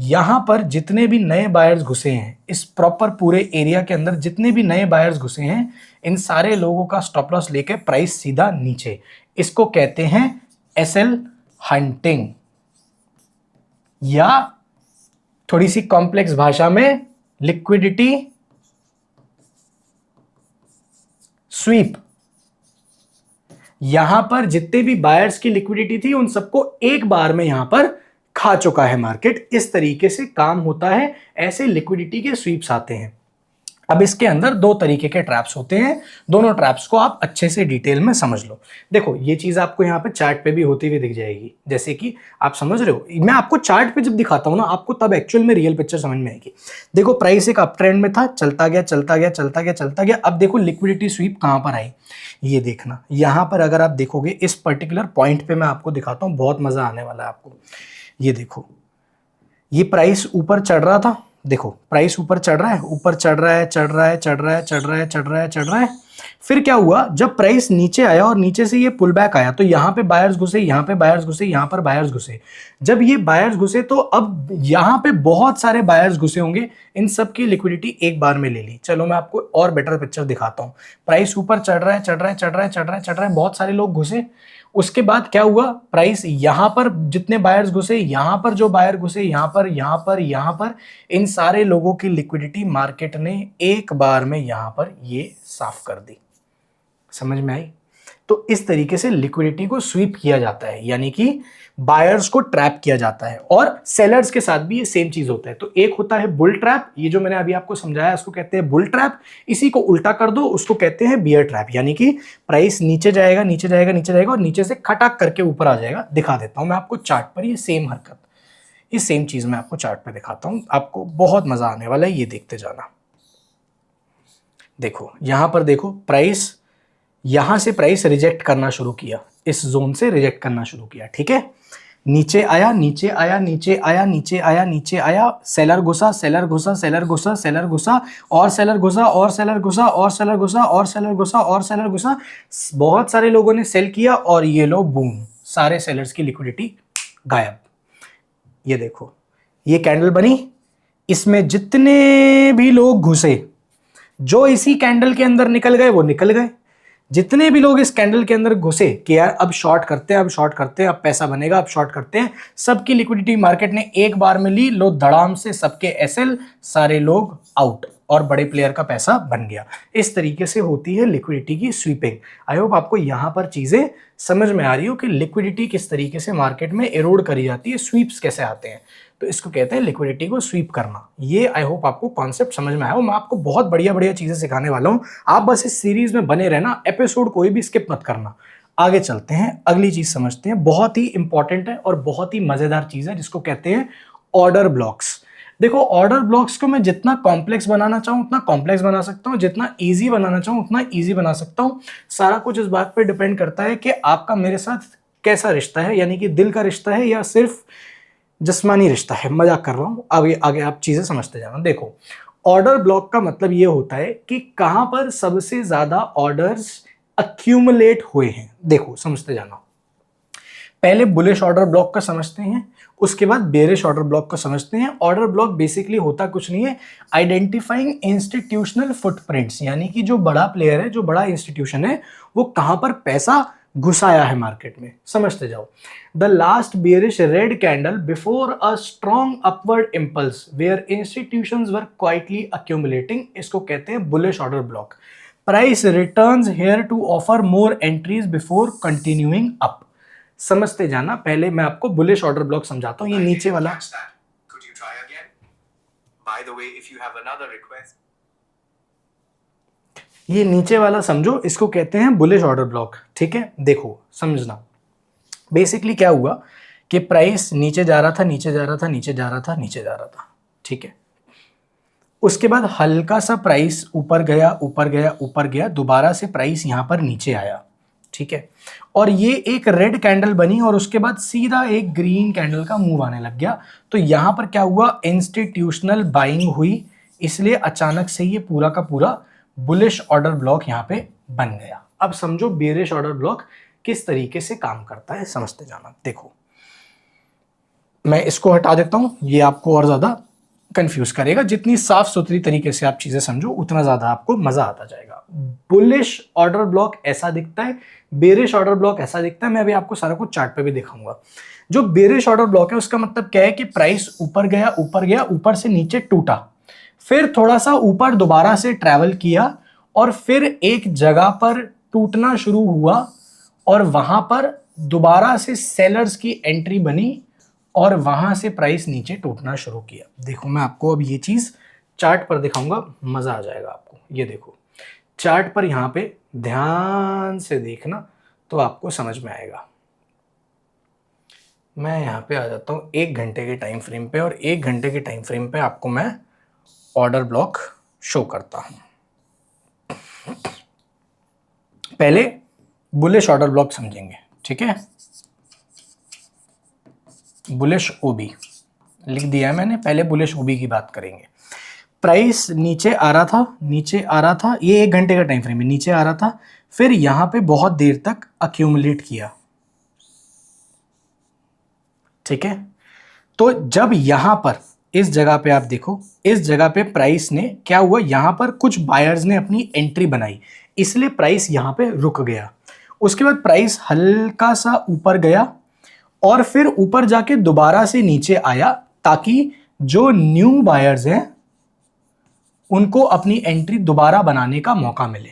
यहां पर जितने भी नए बायर्स घुसे हैं, इस प्रॉपर पूरे एरिया के अंदर जितने भी नए बायर्स घुसे हैं, इन सारे लोगों का स्टॉप लॉस लेके प्राइस सीधा नीचे। इसको कहते हैं एसएल हंटिंग, या थोड़ी सी कॉम्प्लेक्स भाषा में लिक्विडिटी स्वीप। यहां पर जितने भी बायर्स की लिक्विडिटी थी उन सबको एक बार में यहां पर खा चुका है मार्केट। इस तरीके से काम होता है, ऐसे लिक्विडिटी के स्वीप्स आते हैं। अब इसके अंदर दो तरीके के ट्रैप्स होते हैं, दोनों ट्रैप्स को आप अच्छे से डिटेल में समझ लो। देखो ये चीज आपको यहाँ पे चार्ट पे भी होती हुई दिख जाएगी, जैसे कि आप समझ रहे हो, मैं आपको चार्ट पे जब दिखाता हूं ना आपको तब एक्चुअल में रियल पिक्चर समझ में आएगी। देखो प्राइस एक अप ट्रेंड में था, चलता गया चलता गया चलता गया चलता गया। अब देखो लिक्विडिटी स्वीप कहां पर आई, ये देखना। यहां पर अगर आप देखोगे इस पर्टिकुलर पॉइंट पे मैं आपको दिखाता हूं, बहुत मजा आने वाला है आपको। ये देखो, ये प्राइस ऊपर चढ़ रहा था, देखो प्राइस ऊपर चढ़ रहा है, ऊपर चढ़ रहा है चढ़ रहा है चढ़ रहा है चढ़ रहा है चढ़ रहा है चढ़ रहा है। फिर क्या हुआ, जब प्राइस नीचे आया और नीचे से ये पुल बैक आया, तो यहां पे बायर्स घुसे, यहां पे बायर्स घुसे, यहां पर बायर्स घुसे। जब ये बायर्स घुसे तो अब यहां पे बहुत सारे बायर्स घुसे होंगे, इन सब की लिक्विडिटी एक बार में ले ली। चलो मैं आपको और बेटर पिक्चर दिखाता हूं। प्राइस ऊपर चढ़ रहा है चढ़ रहा है चढ़ रहा है चढ़ रहा है चढ़ रहा है, बहुत सारे लोग घुसे। उसके बाद क्या हुआ, प्राइस यहां पर जितने बायर्स घुसे, यहां पर जो बायर घुसे, यहां पर यहां पर यहां पर, इन सारे लोगों की लिक्विडिटी मार्केट ने एक बार में यहां पर ये साफ कर दी। समझ में आई? तो इस तरीके से लिक्विडिटी को स्वीप किया जाता है, यानी कि बायर्स को ट्रैप किया जाता है। और सेलर्स के साथ भी ये सेम चीज होता है। तो एक होता है बुल ट्रैप, ये जो मैंने अभी आपको समझाया उसको कहते हैं बुल ट्रैप। इसी को उल्टा कर दो, उसको कहते हैं बियर ट्रैप, यानी कि प्राइस नीचे जाएगा नीचे जाएगा नीचे जाएगा और नीचे से खटाक करके ऊपर आ जाएगा। दिखा देता हूं मैं आपको चार्ट पर, ये सेम हरकत, ये सेम चीज मैं आपको चार्ट पर दिखाता हूं, आपको बहुत मजा आने वाला है, ये देखते जाना। देखो यहां पर देखो, प्राइस यहां से प्राइस रिजेक्ट करना शुरू किया, इस जोन से रिजेक्ट करना शुरू किया, ठीक है। नीचे आया नीचे आया नीचे आया नीचे आया नीचे आया, सेलर घुसा सेलर घुसा सेलर घुसा सेलर घुसा और सेलर घुसा और सेलर घुसा और सेलर घुसा और सेलर घुसा और सेलर घुसा। बहुत सारे लोगों ने सेल किया और ये लो बूम, सारे सेलर्स की लिक्विडिटी गायब। ये देखो ये कैंडल बनी, इसमें जितने भी लोग घुसे, जो इसी कैंडल के अंदर निकल गए वो निकल गए। जितने भी लोग इस कैंडल के अंदर घुसे कि यार अब शॉर्ट करते हैं, अब शॉर्ट करते हैं, अब पैसा बनेगा, अब शॉर्ट करते हैं, सबकी लिक्विडिटी मार्केट ने एक बार में ली, लो धड़ाम से सबके एसएल, सारे लोग आउट और बड़े प्लेयर का पैसा बन गया। इस तरीके से होती है लिक्विडिटी की स्वीपिंग। आई होप आपको यहां पर चीजें समझ में आ रही हो कि लिक्विडिटी किस तरीके से मार्केट में एरोड करी जाती है, स्वीप्स कैसे आते हैं। तो इसको कहते हैं लिक्विडिटी को स्वीप करना। ये आई होप आपको कॉन्सेप्ट समझ में आया हो। मैं आपको बहुत बढ़िया बढ़िया चीजें सिखाने वाला हूं, आप बस इस सीरीज में बने रहना, एपिसोड कोई भी स्किप मत करना। आगे चलते हैं, अगली चीज समझते हैं, बहुत ही इंपॉर्टेंट है और बहुत ही मजेदार चीज है जिसको कहते हैं ऑर्डर ब्लॉक्स। देखो ऑर्डर ब्लॉक्स को मैं जितना कॉम्प्लेक्स बनाना चाहूं उतना कॉम्प्लेक्स बना सकता हूं, जितना इजी बनाना चाहूं उतना इजी बना सकता हूं। सारा कुछ इस बात पर डिपेंड करता है कि आपका मेरे साथ कैसा रिश्ता है, यानी कि दिल का रिश्ता है या सिर्फ जिस्मानी रिश्ता है। मजाक कर रहा हूं, आगे आगे आप चीजें समझते जाना। देखो ऑर्डर ब्लॉक का मतलब ये होता है कि कहां पर सबसे ज्यादा ऑर्डर्स अक्यूमुलेट हुए हैं। देखो समझते जाना, पहले बुलिश ऑर्डर ब्लॉक का समझते हैं, उसके बाद बेरिश ऑर्डर ब्लॉक का समझते हैं। ऑर्डर ब्लॉक बेसिकली होता कुछ नहीं है, आइडेंटिफाइंग इंस्टीट्यूशनल फुटप्रिंट्स, यानी कि जो बड़ा प्लेयर है, जो बड़ा इंस्टीट्यूशन है, वो कहां पर पैसा घुसाया है मार्केट में। समझते जाओ। The last bearish red candle before a strong upward impulse where institutions were quietly accumulating, इसको कहते हैं bullish order block. Price returns here to offer more entries before continuing up. समझते जाना, पहले मैं आपको बुलिश ऑर्डर ब्लॉक समझाता हूं। ये नीचे वाला, ये नीचे वाला समझो, इसको कहते हैं बुलिश ऑर्डर ब्लॉक, ठीक है। देखो समझना, बेसिकली क्या हुआ कि प्राइस नीचे जा रहा था नीचे जा रहा था नीचे जा रहा था नीचे जा रहा था, ठीक है। उसके बाद हल्का सा प्राइस ऊपर गया ऊपर गया ऊपर गया, दोबारा से प्राइस यहां पर नीचे आया, ठीक है। और ये एक रेड कैंडल बनी और उसके बाद सीधा एक ग्रीन कैंडल का मूव आने लग गया। तो यहां पर क्या हुआ, इंस्टीट्यूशनल बाइंग हुई, इसलिए अचानक से ये पूरा का पूरा बुलिश ऑर्डर ब्लॉक यहां पे बन गया। अब समझो बेरिश ऑर्डर ब्लॉक किस तरीके से काम करता है, समझते जाना। देखो मैं इसको हटा देता हूं, ये आपको और ज्यादा कंफ्यूज करेगा। जितनी साफ सुथरी तरीके से आप चीजें समझो उतना ज्यादा आपको मजा आता जाएगा। बुलिश ऑर्डर ब्लॉक ऐसा दिखता है, बेरिश ऑर्डर ब्लॉक ऐसा दिखता है। मैं अभी आपको सारा कुछ चार्ट पे भी दिखाऊंगा। जो बेरिश ऑर्डर ब्लॉक है उसका मतलब क्या है कि प्राइस ऊपर गया ऊपर गया, ऊपर से नीचे टूटा, फिर थोड़ा सा ऊपर दोबारा से ट्रैवल किया और फिर एक जगह पर टूटना शुरू हुआ और वहां पर दोबारा से सेलर्स की एंट्री बनी और वहां से प्राइस नीचे टूटना शुरू किया। देखो मैं आपको अब ये चीज चार्ट पर दिखाऊंगा, मजा आ जाएगा आपको। ये देखो चार्ट पर, यहां पे ध्यान से देखना तो आपको समझ में आएगा। मैं यहां पे आ जाता हूं 1 घंटे के टाइम फ्रेम पे, और 1 घंटे के टाइम फ्रेम पे आपको मैं ऑर्डर ब्लॉक शो करता हूं। पहले बुलिश ऑर्डर ब्लॉक समझेंगे, ठीक है। बुलिश ओबी लिख दिया है मैंने, पहले बुलिश ओबी की बात करेंगे। प्राइस नीचे आ रहा था नीचे आ रहा था, ये 1 घंटे का टाइम फ्रेम है, नीचे आ रहा था, फिर यहां पे बहुत देर तक अक्यूमुलेट किया, ठीक है। तो जब यहां पर इस जगह पे आप देखो, इस जगह पे प्राइस ने क्या हुआ, यहां पर कुछ बायर्स ने अपनी एंट्री बनाई, इसलिए प्राइस यहां पे रुक गया। उसके बाद प्राइस हल्का सा ऊपर गया और फिर ऊपर जाके दोबारा से नीचे आया, ताकि जो न्यू बायर्स हैं उनको अपनी एंट्री दोबारा बनाने का मौका मिले।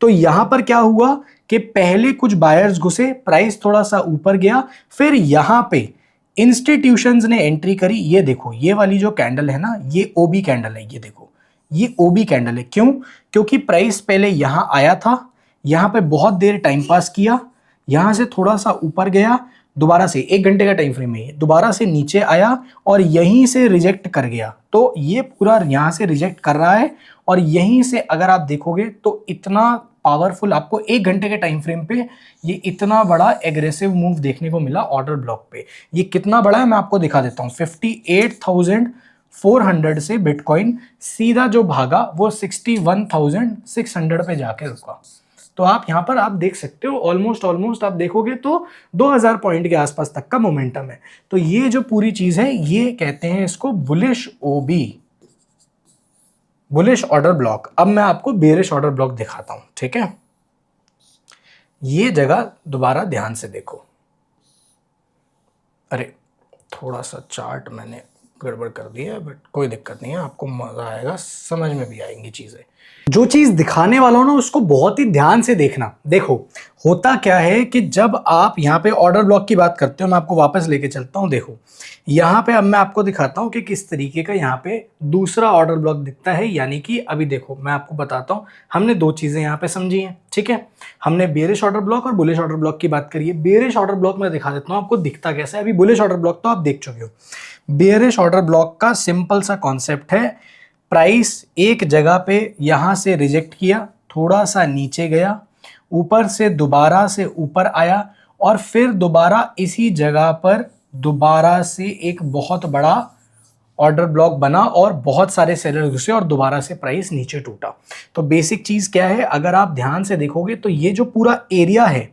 तो यहां पर क्या हुआ कि पहले कुछ बायर्स घुसे, प्राइस थोड़ा सा ऊपर गया, फिर यहां पे इंस्टीट्यूशंस ने एंट्री करी। ये देखो, ये वाली जो कैंडल है ना, ये ओबी कैंडल है। ये देखो, ये ओबी कैंडल है। क्यों? क्योंकि प्राइस पहले यहां आया था, यहां पे बहुत देर टाइम पास किया, यहां से थोड़ा सा ऊपर गया, दोबारा से 1 घंटे का टाइम फ्रेम है, दोबारा से नीचे आया और यहीं से रिजेक्ट कर गया। तो ये पूरा यहां से रिजेक्ट कर रहा है और यहीं से अगर आप देखोगे तो इतना पावरफुल आपको 1 घंटे के टाइम फ्रेम पे ये इतना बड़ा एग्रेसिव मूव देखने को मिला ऑर्डर ब्लॉक पे। ये कितना बड़ा है मैं आपको दिखा देता हूं। 58,400 से बिटकॉइन सीधा जो भागा वो 61,600 पे जाके रुका। तो आप यहां पर आप देख सकते हो ऑलमोस्ट आप देखोगे तो 2000 पॉइंट के आसपास तक का मोमेंटम है। तो ये जो पूरी चीज है ये कहते हैं इसको बुलिश ओबी, बुलिश ऑर्डर ब्लॉक। अब मैं आपको बेरिश ऑर्डर ब्लॉक दिखाता हूं, ठीक है। ये जगह दोबारा ध्यान से देखो। अरे थोड़ा सा चार्ट मैंने गड़बड़ कर दिया है, बट कोई दिक्कत नहीं है, आपको मजा आएगा, समझ में भी आएंगी चीजें। जो चीज दिखाने वाला हो ना उसको बहुत ही ध्यान से देखना। देखो होता क्या है कि जब आप यहाँ पे ऑर्डर ब्लॉक की बात करते हो, मैं आपको वापस लेके चलता हूँ। देखो यहाँ पे अब मैं आपको दिखाता हूँ कि किस तरीके का यहाँ पे दूसरा ऑर्डर ब्लॉक दिखता है। यानी कि अभी देखो मैं आपको बताता हूँ, हमने दो चीजें यहाँ पे समझी हैं, ठीक है। हमने बेरिश ऑर्डर ब्लॉक और बुलिश ऑर्डर ब्लॉक की बात करी है। बेरिश ऑर्डर ब्लॉक मैं दिखा देता हूँ आपको दिखता कैसा है। अभी बुलिश ऑर्डर ब्लॉक तो आप देख चुके हो। बेरिश ऑर्डर ब्लॉक का सिंपल सा कॉन्सेप्ट है, प्राइस एक जगह पे यहां से रिजेक्ट किया, थोड़ा सा नीचे गया, ऊपर से दोबारा से ऊपर आया और फिर दोबारा इसी जगह पर दोबारा से एक बहुत बड़ा ऑर्डर ब्लॉक बना और बहुत सारे सेलर घुसे और दोबारा से प्राइस नीचे टूटा। तो बेसिक चीज क्या है, अगर आप ध्यान से देखोगे तो ये जो पूरा एरिया है,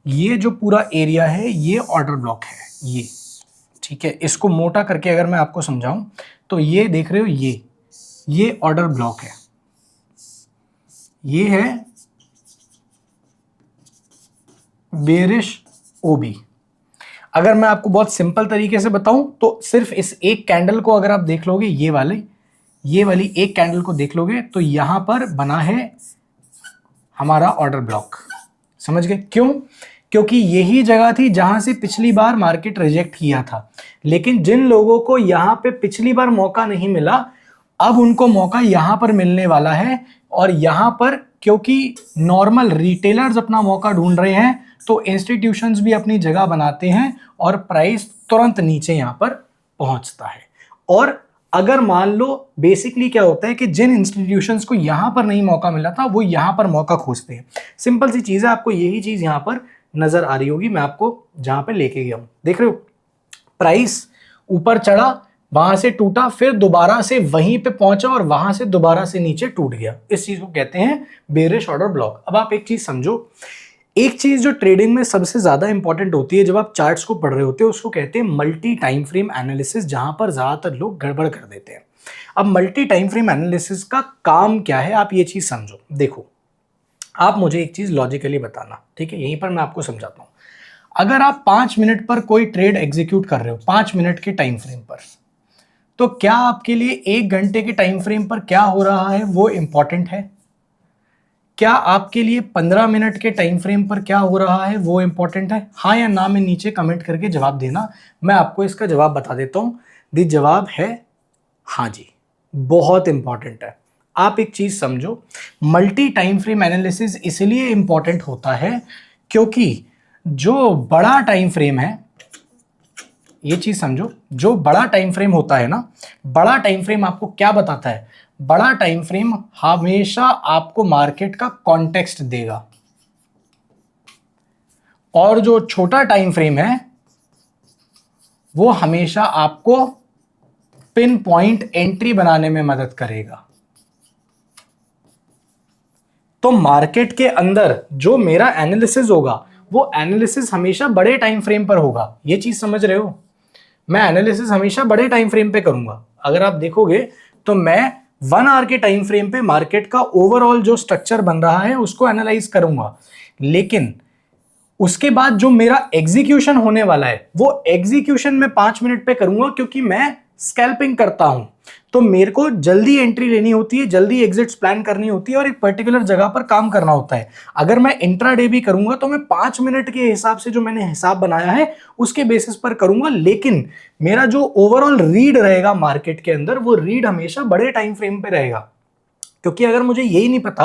ये जो पूरा एरिया है ये ऑर्डर ब्लॉक है, ये ठीक है। इसको मोटा करके अगर मैं आपको समझाऊं तो ये देख रहे हो, ये ऑर्डर ब्लॉक है, ये है बेरिश ओबी। अगर मैं आपको बहुत सिंपल तरीके से बताऊं तो सिर्फ इस एक कैंडल को अगर आप देख लोगे, ये वाली एक कैंडल को देख लोगे तो यहां पर बना है हमारा ऑर्डर ब्लॉक। समझ गए क्यों? क्योंकि यही जगह थी जहां से पिछली बार मार्केट रिजेक्ट किया था। लेकिन जिन लोगों को यहां पे पिछली बार मौका नहीं मिला, अब उनको मौका यहां पर मिलने वाला है। और यहां पर क्योंकि नॉर्मल रिटेलर्स अपना मौका ढूंढ रहे हैं तो इंस्टीट्यूशंस भी अपनी जगह बनाते हैं और प्राइस तुरंत नीचे यहां पर पहुंचता है। और अगर मान लो बेसिकली क्या होता है कि जिन इंस्टीट्यूशंस को यहां पर नहीं मौका मिला था वो यहां पर मौका खोजते हैं। सिंपल सी चीज है, आपको यही चीज यहां पर नजर आ रही होगी। मैं आपको जहां पे लेके गया हूं, देख रहे हो, प्राइस ऊपर चढ़ा, वहां से टूटा, फिर दोबारा से वहीं पे पहुंचा और वहां से दोबारा से नीचे टूट गया। इस चीज को कहते हैं बेरिश ऑर्डर ब्लॉक। अब आप एक चीज समझो, एक चीज जो ट्रेडिंग में सबसे ज्यादा इंपॉर्टेंट होती है जब आप चार्ट्स को पढ़ रहे होते हो, उसको कहते हैं मल्टी टाइम फ्रेम एनालिसिस, जहां पर ज्यादातर लोग गड़बड़ कर देते हैं। अब मल्टी टाइम फ्रेम एनालिसिस का काम क्या है, आप ये चीज समझो। देखो आप मुझे एक चीज लॉजिकली बताना, ठीक है, यहीं पर मैं आपको समझाता हूं। अगर आप 5 मिनट पर कोई ट्रेड एग्जीक्यूट कर रहे हो, 5 मिनट के टाइम फ्रेम पर, तो क्या आपके लिए 1 घंटे के टाइम फ्रेम पर क्या हो रहा है वो इंपॉर्टेंट है? क्या आपके लिए 15 मिनट के टाइम फ्रेम पर क्या हो रहा है वो इंपॉर्टेंट है? हाँ या ना में नीचे कमेंट करके जवाब देना, मैं आपको इसका जवाब बता देता हूं। दी जवाब है हाँ जी, बहुत इंपॉर्टेंट है। आप एक चीज समझो, मल्टी टाइम फ्रेम एनालिसिस इसलिए इंपॉर्टेंट होता है क्योंकि जो बड़ा टाइम फ्रेम है, ये चीज समझो, जो बड़ा टाइम फ्रेम होता है ना, बड़ा टाइम फ्रेम आपको क्या बताता है? बड़ा टाइम फ्रेम हमेशा आपको मार्केट का कॉन्टेक्स्ट देगा और जो छोटा टाइम फ्रेम है वो हमेशा आपको पिन पॉइंट एंट्री बनाने में मदद करेगा। तो मार्केट के अंदर जो मेरा एनालिसिस होगा वो एनालिसिस हमेशा बड़े टाइम फ्रेम पर होगा। ये चीज समझ रहे हो? मैं एनालिसिस हमेशा बड़े टाइम फ्रेम पे करूंगा। अगर आप देखोगे तो मैं 1 आवर के टाइम फ्रेम पे मार्केट का ओवरऑल जो स्ट्रक्चर बन रहा है उसको एनालाइज करूंगा, लेकिन उसके बाद जो मेरा एग्जीक्यूशन होने वाला है वो एग्जीक्यूशन में 5 मिनट पे करूंगा, क्योंकि मैं स्कैल्पिंग करता हूं तो मेरे को जल्दी एंट्री लेनी होती है, जल्दी एग्जिट्स प्लान करनी होती है और एक पर्टिकुलर जगह पर काम करना होता है। अगर मैं इंट्राडे भी करूंगा तो मैं 5 मिनट के हिसाब से जो मैंने हिसाब बनाया है उसके बेसिस पर करूंगा, लेकिन मेरा जो ओवरऑल रीड रहेगा मार्केट के अंदर वो रीड हमेशा बड़े टाइम फ्रेम पे रहेगा। क्योंकि अगर मुझे यही नहीं पता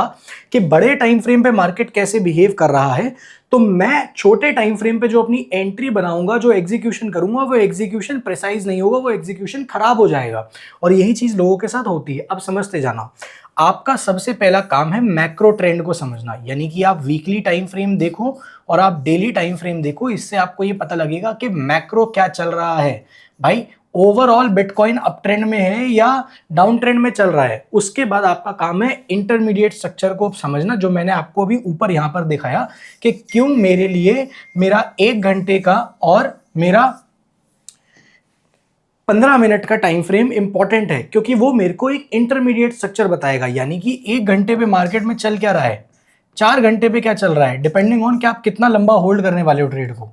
कि बड़े टाइम फ्रेम पे मार्केट कैसे बिहेव कर रहा है तो मैं छोटे टाइम फ्रेम पे जो अपनी एंट्री बनाऊंगा, जो एग्जीक्यूशन करूंगा, वो एग्जीक्यूशन प्रिसाइज नहीं होगा, वो एग्जीक्यूशन खराब हो जाएगा। और यही चीज लोगों के साथ होती है। अब समझते जाना, आपका सबसे पहला काम है मैक्रो ट्रेंड को समझना, यानी कि आप वीकली टाइम फ्रेम देखो और आप डेली टाइम फ्रेम देखो। इससे आपको ये पता लगेगा कि मैक्रो क्या चल रहा है। भाई ओवरऑल बिटकॉइन अप ट्रेंड में है या डाउन ट्रेंड में चल रहा है। उसके बाद आपका काम है इंटरमीडिएट स्ट्रक्चर को समझना, जो मैंने आपको अभी ऊपर यहां पर दिखाया कि क्यों मेरे लिए मेरा 1 घंटे का और मेरा 15 मिनट का टाइम फ्रेम इंपॉर्टेंट है, क्योंकि वो मेरे को एक इंटरमीडिएट स्ट्रक्चर बताएगा। यानी कि 1 घंटे पे मार्केट में चल क्या रहा है, 4 घंटे पे क्या चल रहा है, डिपेंडिंग ऑन कि आप कितना लंबा होल्ड करने वाले हो ट्रेड को।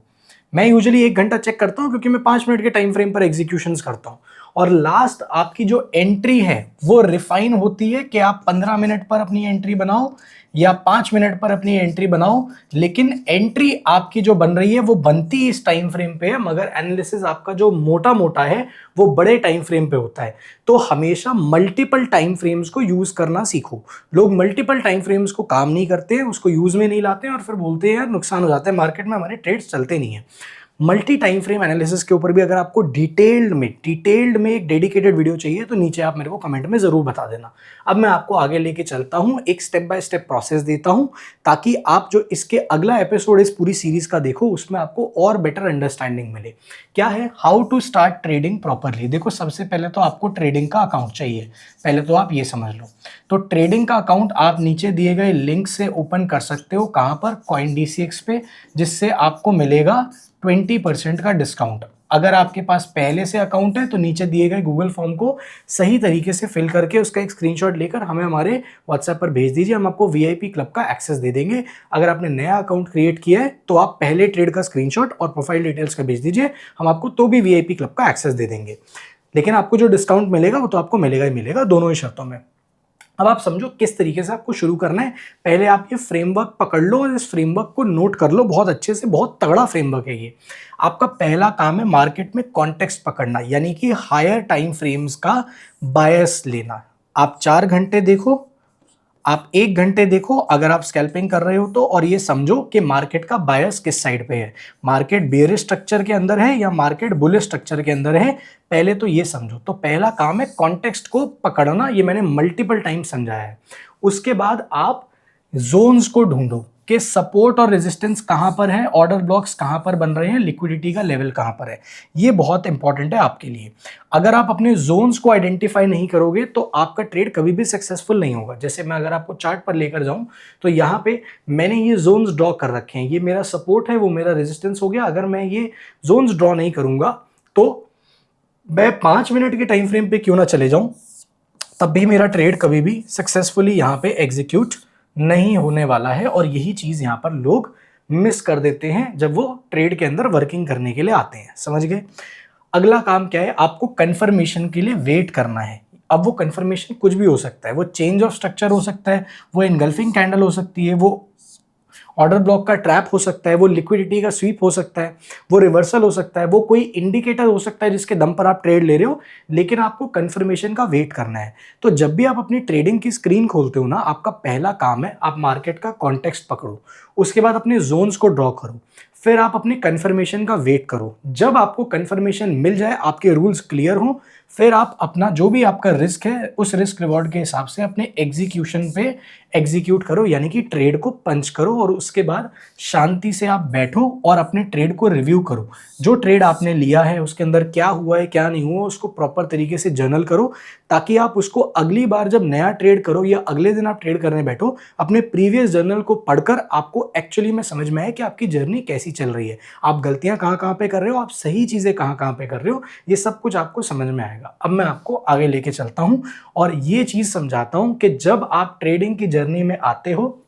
मैं यूजुअली 1 घंटा चेक करता हूं क्योंकि मैं 5 मिनट के टाइम फ्रेम पर एग्जीक्यूशंस करता हूं। और लास्ट आपकी जो एंट्री है वो रिफाइन होती है कि आप 15 मिनट पर अपनी एंट्री बनाओ या 5 मिनट पर अपनी एंट्री बनाओ, लेकिन एंट्री आपकी जो बन रही है वो बनती इस टाइम फ्रेम पे है, मगर एनालिसिस आपका जो मोटा मोटा है वो बड़े टाइम फ्रेम पे होता है। तो हमेशा मल्टीपल टाइम फ्रेम्स को यूज करना सीखो। लोग मल्टीपल टाइम फ्रेम्स को काम नहीं करते हैं, उसको यूज में नहीं लाते हैं और फिर बोलते हैं यार नुकसान हो जाता है मार्केट में, हमारे ट्रेड्स चलते नहीं है। मल्टी टाइम फ्रेम एनालिसिस के ऊपर भी अगर आपको डिटेल्ड में एक डेडिकेटेड वीडियो चाहिए तो नीचे आप मेरे को कमेंट में जरूर बता देना। अब मैं आपको आगे लेके चलता हूं, एक स्टेप बाय स्टेप प्रोसेस देता हूं ताकि आप जो इसके अगला एपिसोड इस पूरी सीरीज का देखो उसमें आपको और बेटर अंडरस्टैंडिंग मिले। क्या है, how to start trading properly. देखो सबसे पहले तो आपको ट्रेडिंग का अकाउंट चाहिए, पहले तो आप ये समझ लो। तो ट्रेडिंग का अकाउंट आप नीचे दिए गए लिंक से ओपन कर सकते हो। कहां पर, CoinDCX पे, जिससे आपको मिलेगा 20% का डिस्काउंट। अगर आपके पास पहले से अकाउंट है तो नीचे दिए गए गूगल फॉर्म को सही तरीके से फिल करके उसका एक स्क्रीनशॉट लेकर हमें हमारे व्हाट्सएप पर भेज दीजिए, हम आपको वीआईपी क्लब का एक्सेस दे देंगे। अगर आपने नया अकाउंट क्रिएट किया है तो आप पहले ट्रेड का स्क्रीनशॉट और प्रोफाइल डिटेल्स का भेज दीजिए, हम आपको तो भी वीआईपी क्लब का एक्सेस दे देंगे। लेकिन आपको जो डिस्काउंट मिलेगा वो तो आपको मिलेगा ही मिलेगा, दोनों ही शर्तों में। अब आप समझो किस तरीके से आपको शुरू करना है। पहले आप ये फ्रेमवर्क पकड़ लो और इस फ्रेमवर्क को नोट कर लो बहुत अच्छे से, बहुत तगड़ा फ्रेमवर्क है ये। आपका पहला काम है मार्केट में कॉन्टेक्स्ट पकड़ना, यानी कि हायर टाइम फ्रेम्स का बायस लेना। आप 4 घंटे देखो, आप 1 घंटे देखो अगर आप स्कैल्पिंग कर रहे हो तो, और ये समझो कि मार्केट का बायस किस साइड पे है, मार्केट बेयरिश स्ट्रक्चर के अंदर है या मार्केट बुलिश स्ट्रक्चर के अंदर है, पहले तो ये समझो। तो पहला काम है कॉन्टेक्स्ट को पकड़ना, ये मैंने मल्टीपल टाइम समझाया है। उसके बाद आप जोन्स को ढूंढो कि सपोर्ट और रेजिस्टेंस कहां पर है, ऑर्डर ब्लॉक्स कहां पर बन रहे हैं, लिक्विडिटी का लेवल कहां पर है। ये बहुत इंपॉर्टेंट है आपके लिए। अगर आप अपने जोन्स को आइडेंटिफाई नहीं करोगे तो आपका ट्रेड कभी भी सक्सेसफुल नहीं होगा। जैसे मैं अगर आपको चार्ट पर लेकर जाऊं तो यहाँ पे मैंने ये जोन्स ड्रॉ कर रखे हैं, ये मेरा सपोर्ट है, वो मेरा रेजिस्टेंस हो गया। अगर मैं ये जोन्स ड्रॉ नहीं करूंगा तो मैं 5 मिनट के टाइम फ्रेम पे क्यों ना चले जाऊं, तब भी मेरा ट्रेड कभी भी सक्सेसफुली यहाँ पे एग्जीक्यूट नहीं होने वाला है। और यही चीज यहाँ पर लोग मिस कर देते हैं जब वो ट्रेड के अंदर वर्किंग करने के लिए आते हैं। समझ गए। अगला काम क्या है, आपको कंफर्मेशन के लिए वेट करना है। अब वो कंफर्मेशन कुछ भी हो सकता है, वो चेंज ऑफ स्ट्रक्चर हो सकता है, वो एनगल्फिंग कैंडल हो सकती है, वो ऑर्डर ब्लॉक का ट्रैप हो सकता है, वो लिक्विडिटी का स्वीप हो सकता है, वो रिवर्सल हो सकता है, वो कोई इंडिकेटर हो सकता है जिसके दम पर आप ट्रेड ले रहे हो, लेकिन आपको कंफर्मेशन का वेट करना है। तो जब भी आप अपनी ट्रेडिंग की स्क्रीन खोलते हो ना, आपका पहला काम है आप मार्केट का कॉन्टेक्स्ट पकड़ो, उसके बाद अपने जोन्स को ड्रॉ करो, फिर आप अपने कंफर्मेशन का वेट करो। जब आपको कंफर्मेशन मिल जाए, आपके रूल्स क्लियर हो, फिर आप अपना जो भी आपका रिस्क है उस रिस्क रिवॉर्ड के हिसाब से अपने एग्जीक्यूशन पे एग्जीक्यूट करो, यानी कि ट्रेड को पंच करो। और उसके बाद शांति से आप बैठो और अपने ट्रेड को रिव्यू करो। जो ट्रेड आपने लिया है उसके अंदर क्या हुआ है क्या नहीं हुआ, उसको प्रॉपर तरीके से जर्नल करो, ताकि आप उसको अगली बार जब नया ट्रेड करो या अगले दिन आप ट्रेड करने बैठो, अपने प्रीवियस जर्नल को पढ़कर आपको एक्चुअली में समझ में आए कि आपकी जर्नी कैसी चल रही है, आप गलतियां कहाँ कहाँ पे कर रहे हो, आप सही चीजें कहाँ कहाँ पे कर रहे हो, ये सब कुछ आपको समझ में आएगा। अब मैं आपको आगे लेके चलता हूं और ये चीज समझाता हूं कि जब आप ट्रेडिंग की जर्नी में आते हो,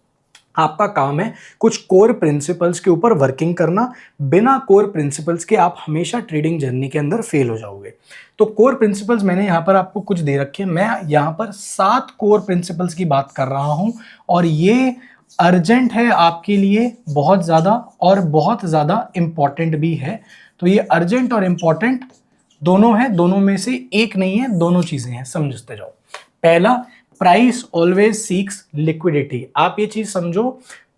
आपका काम है कुछ कोर प्रिंसिपल्स के ऊपर वर्किंग करना। बिना कोर प्रिंसिपल्स के आप हमेशा ट्रेडिंग जर्नी के अंदर फेल हो जाओगे। तो कोर प्रिंसिपल्स मैंने यहाँ पर आपको कुछ दे रखे हैं। मैं यहाँ पर 7 कोर प्रिंसिपल्स की बात कर रहा हूँ और ये अर्जेंट है आपके लिए बहुत ज़्यादा और बहुत ज़्यादा इम्पॉर्टेंट भी है। तो ये अर्जेंट और इम्पॉर्टेंट दोनों है, दोनों में से एक नहीं है, दोनों चीज़ें हैं, समझते जाओ। पहला, प्राइस ऑलवेज सीक्स लिक्विडिटी। आप ये चीज समझो,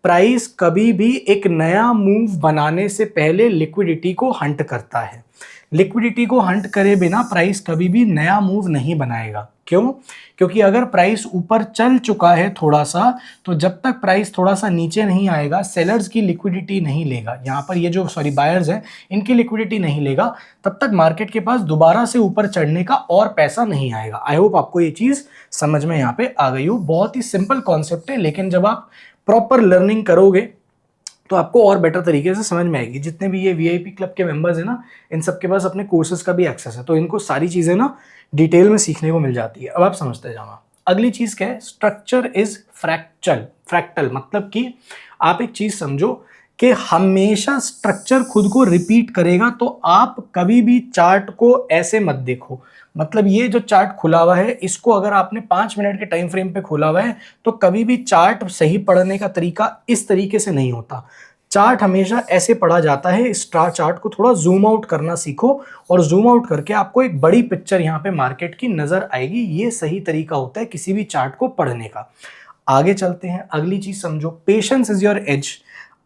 प्राइस कभी भी एक नया मूव बनाने से पहले लिक्विडिटी को हंट करता है। लिक्विडिटी को हंट करे बिना प्राइस कभी भी नया मूव नहीं बनाएगा। क्यों? क्योंकि अगर प्राइस ऊपर चल चुका है थोड़ा सा, तो जब तक प्राइस थोड़ा सा नीचे नहीं आएगा, सेलर्स की लिक्विडिटी नहीं लेगा, यहाँ पर ये जो बायर्स हैं इनकी लिक्विडिटी नहीं लेगा, तब तक मार्केट के पास दोबारा से ऊपर चढ़ने का और पैसा नहीं आएगा। आई होप आपको ये चीज समझ में यहाँ पे आ गई हो। बहुत ही सिंपल कॉन्सेप्ट है, लेकिन जब आप प्रॉपर लर्निंग करोगे तो आपको और बेटर तरीके से समझ में आएगी। जितने भी ये वीआईपी क्लब के मेंबर्स हैं ना, इन सब के पास अपने कोर्सेज का भी एक्सेस है, तो इनको सारी चीज़ें ना डिटेल में सीखने को मिल जाती है। अब आप समझते जाना। अगली चीज़ क्या है? स्ट्रक्चर इज फ्रैक्टल मतलब कि आप एक चीज़ समझो कि हमेशा स्ट्रक्चर खुद को रिपीट करेगा। तो आप कभी भी चार्ट को ऐसे मत देखो, मतलब ये जो चार्ट खुला हुआ है इसको अगर आपने 5 मिनट के टाइम फ्रेम पे खोला हुआ है तो कभी भी चार्ट सही पढ़ने का तरीका इस तरीके से नहीं होता। चार्ट हमेशा ऐसे पढ़ा जाता है। इस चार्ट को थोड़ा जूम आउट करना सीखो और जूम आउट करके आपको एक बड़ी पिक्चर यहाँ पे मार्केट की नजर आएगी। ये सही तरीका होता है किसी भी चार्ट को पढ़ने का। आगे चलते हैं, अगली चीज समझो, पेशेंस इज योर एज।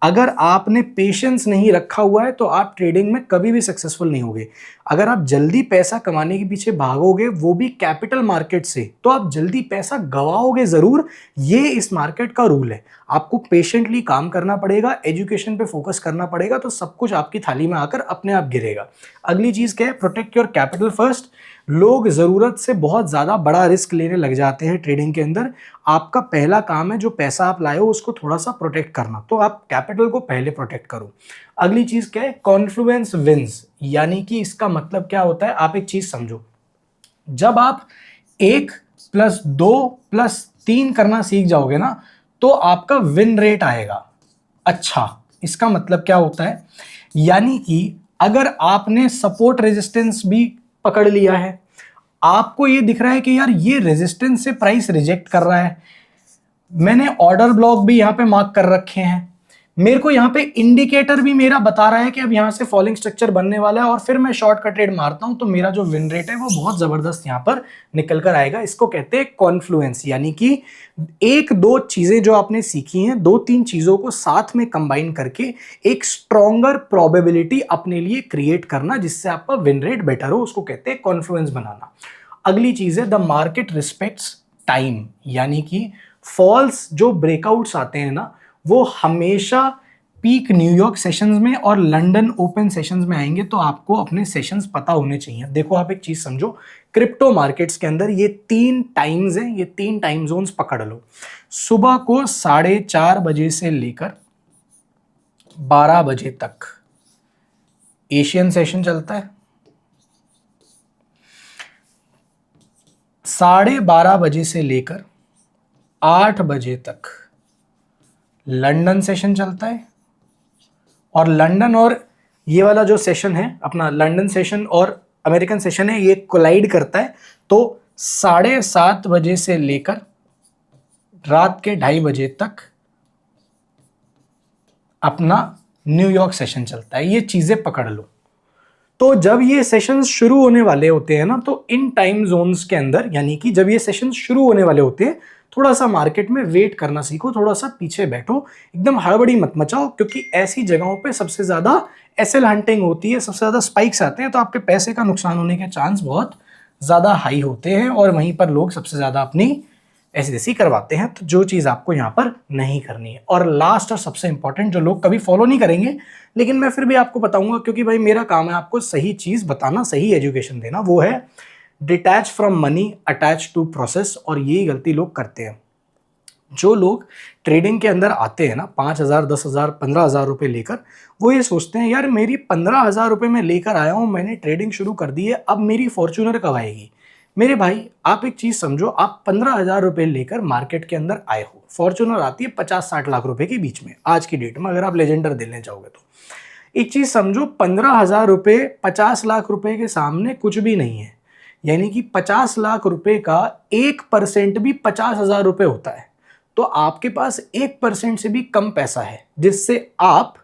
अगर आपने पेशेंस नहीं रखा हुआ है तो आप ट्रेडिंग में कभी भी सक्सेसफुल नहीं होगे। अगर आप जल्दी पैसा कमाने के पीछे भागोगे, वो भी कैपिटल मार्केट से, तो आप जल्दी पैसा गवाओगे जरूर। ये इस मार्केट का रूल है। आपको पेशेंटली काम करना पड़ेगा, एजुकेशन पे फोकस करना पड़ेगा, तो सब कुछ आपकी थाली में आकर अपने आप गिरेगा। अगली चीज क्या है? Protect your capital first. लोग ज़रूरत से बहुत ज़्यादा बड़ा रिस्क लेने लग जाते हैं ट्रेडिंग के अंदर। आपका पहला काम है जो पैसा आप लाए हो उसको थोड़ा सा प्रोटेक्ट करना, तो आप कैपिटल को पहले प्रोटेक्ट करो। अगली चीज़ क्या है? कॉन्फ्लुएंस विंस, यानी कि इसका मतलब क्या होता है? आप एक चीज़ समझो, जब आप 1 + 2 + 3 करना सीख जाओगे ना तो आपका विन रेट आएगा। अच्छा, इसका मतलब क्या होता है? यानी कि अगर आपने सपोर्ट रेजिस्टेंस भी पकड़ लिया है, आपको ये दिख रहा है कि यार ये रेजिस्टेंस से प्राइस रिजेक्ट कर रहा है, मैंने ऑर्डर ब्लॉक भी यहां पे मार्क कर रखे हैं, मेरे को यहाँ पे इंडिकेटर भी मेरा बता रहा है कि अब यहाँ से फॉलिंग स्ट्रक्चर बनने वाला है, और फिर मैं शॉर्ट का ट्रेड मारता हूं तो मेरा जो विन रेट है वो बहुत जबरदस्त यहाँ पर निकल कर आएगा। इसको कहते हैं कॉन्फ्लुएंस, यानी कि 1-2 चीजें जो आपने सीखी हैं, 2-3 चीजों को साथ में कंबाइन करके एक स्ट्रॉन्गर प्रोबेबिलिटी अपने लिए क्रिएट करना जिससे आपका विन रेट बेटर हो, उसको कहते हैं कॉन्फ्लुएंस बनाना। अगली चीज है द मार्केट रिस्पेक्ट्स टाइम, यानी कि फॉल्स जो ब्रेकआउट्स आते हैं ना वो हमेशा पीक न्यूयॉर्क सेशंस में और लंदन ओपन सेशंस में आएंगे, तो आपको अपने सेशंस पता होने चाहिए। देखो आप एक चीज समझो, क्रिप्टो मार्केट्स के अंदर ये 3 टाइम्स हैं, ये 3 टाइम जोन्स पकड़ लो। सुबह को 4:30 बजे से लेकर 12 बजे तक एशियन सेशन चलता है, 12:30 बजे से लेकर 8 बजे तक लंदन सेशन चलता है, और लंदन और ये वाला जो सेशन है अपना लंदन सेशन और अमेरिकन सेशन है, ये कोलाइड करता है, तो 7:30 बजे से लेकर रात के 2:30 बजे तक अपना न्यूयॉर्क सेशन चलता है। ये चीजें पकड़ लो। तो जब ये सेशंस शुरू होने वाले होते हैं ना, तो इन टाइम जोन्स के अंदर, यानी कि जब ये सेशंस शुरू होने वाले होते हैं, थोड़ा सा मार्केट में वेट करना सीखो, थोड़ा सा पीछे बैठो, एकदम हड़बड़ी मत मचाओ, क्योंकि ऐसी जगहों पे सबसे ज़्यादा एसएल हंटिंग होती है, सबसे ज़्यादा स्पाइक्स आते हैं, तो आपके पैसे का नुकसान होने के चांस बहुत ज़्यादा हाई होते हैं, और वहीं पर लोग सबसे ज़्यादा अपनी ऐसी तैसी करवाते हैं। तो जो चीज़ आपको यहाँ पर नहीं करनी है। और लास्ट और सबसे इंपॉर्टेंट, जो लोग कभी फॉलो नहीं करेंगे लेकिन मैं फिर भी आपको बताऊंगा, क्योंकि भाई मेरा काम है आपको सही चीज़ बताना, सही एजुकेशन देना, वो है detach from money attach to process. और यही गलती लोग करते हैं। जो लोग ट्रेडिंग के अंदर आते हैं ना 5,000, 10,000, 15,000 रुपये लेकर, वो ये सोचते हैं यार मेरी 15,000 रुपये में लेकर आया हूँ, मैंने ट्रेडिंग शुरू कर दी है, अब मेरी फॉर्च्यूनर कब आएगी। मेरे भाई आप एक चीज समझो, आप 15,000 रुपए लेकर मार्केट के अंदर आए हो, फॉर्च्यूनर आती है 50-60 लाख रुपए के बीच में आज की डेट में, अगर आप लेजेंडर देने चाहोगे तो। एक चीज समझो, 15,000 रुपए 50 लाख रुपए के सामने कुछ भी नहीं है। यानी कि 50 लाख रुपए का 1% भी 50,000 रुपए होता है। तो आपके पास 1% से भी कम पैसा है जिससे आप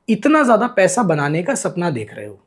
इतना ज्यादा पैसा बनाने का सपना देख रहे हो।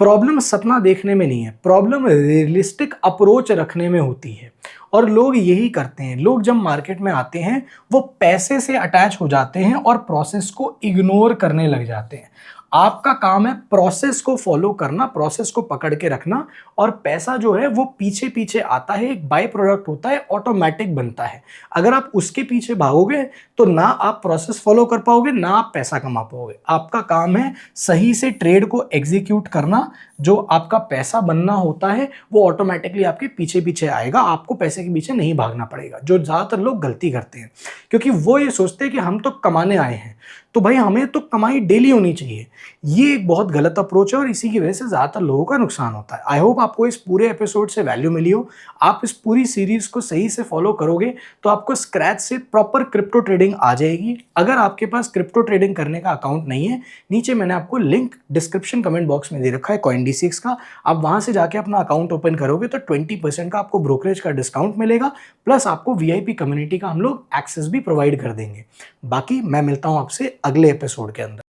प्रॉब्लम सपना देखने में नहीं है, प्रॉब्लम रियलिस्टिक अप्रोच रखने में होती है। और लोग यही करते हैं, लोग जब मार्केट में आते हैं वो पैसे से अटैच हो जाते हैं और प्रोसेस को इग्नोर करने लग जाते हैं। आपका काम है प्रोसेस को फॉलो करना, प्रोसेस को पकड़ के रखना, और पैसा जो है वो पीछे पीछे आता है, एक बाय प्रोडक्ट होता है, ऑटोमेटिक बनता है। अगर आप उसके पीछे भागोगे तो ना आप प्रोसेस फॉलो कर पाओगे, ना आप पैसा कमा पाओगे। आपका काम है सही से ट्रेड को एग्जीक्यूट करना, जो आपका पैसा बनना होता है वो ऑटोमेटिकली आपके पीछे पीछे आएगा, आपको पैसे के पीछे नहीं भागना पड़ेगा। जो ज़्यादातर लोग गलती करते हैं, क्योंकि वो ये सोचते हैं कि हम तो कमाने आए हैं, तो भाई हमें तो कमाई डेली होनी चाहिए। ये एक बहुत गलत अप्रोच है और इसी की वजह से ज़्यादातर लोगों का नुकसान होता है। आई होप आपको इस पूरे एपिसोड से वैल्यू मिली हो। आप इस पूरी सीरीज को सही से फॉलो करोगे तो आपको स्क्रैच से प्रॉपर क्रिप्टो ट्रेडिंग आ जाएगी। अगर आपके पास क्रिप्टो ट्रेडिंग करने का अकाउंट नहीं है, नीचे मैंने आपको लिंक डिस्क्रिप्शन कमेंट बॉक्स में दे रखा है CoinDCX का, आप वहां से जाके अपना अकाउंट ओपन करोगे तो 20% का आपको ब्रोकरेज का डिस्काउंट मिलेगा, प्लस आपको VIP कम्युनिटी का हम लोग एक्सेस भी प्रोवाइड कर देंगे। बाकी मैं मिलता हूं आपसे अगले एपिसोड के अंदर।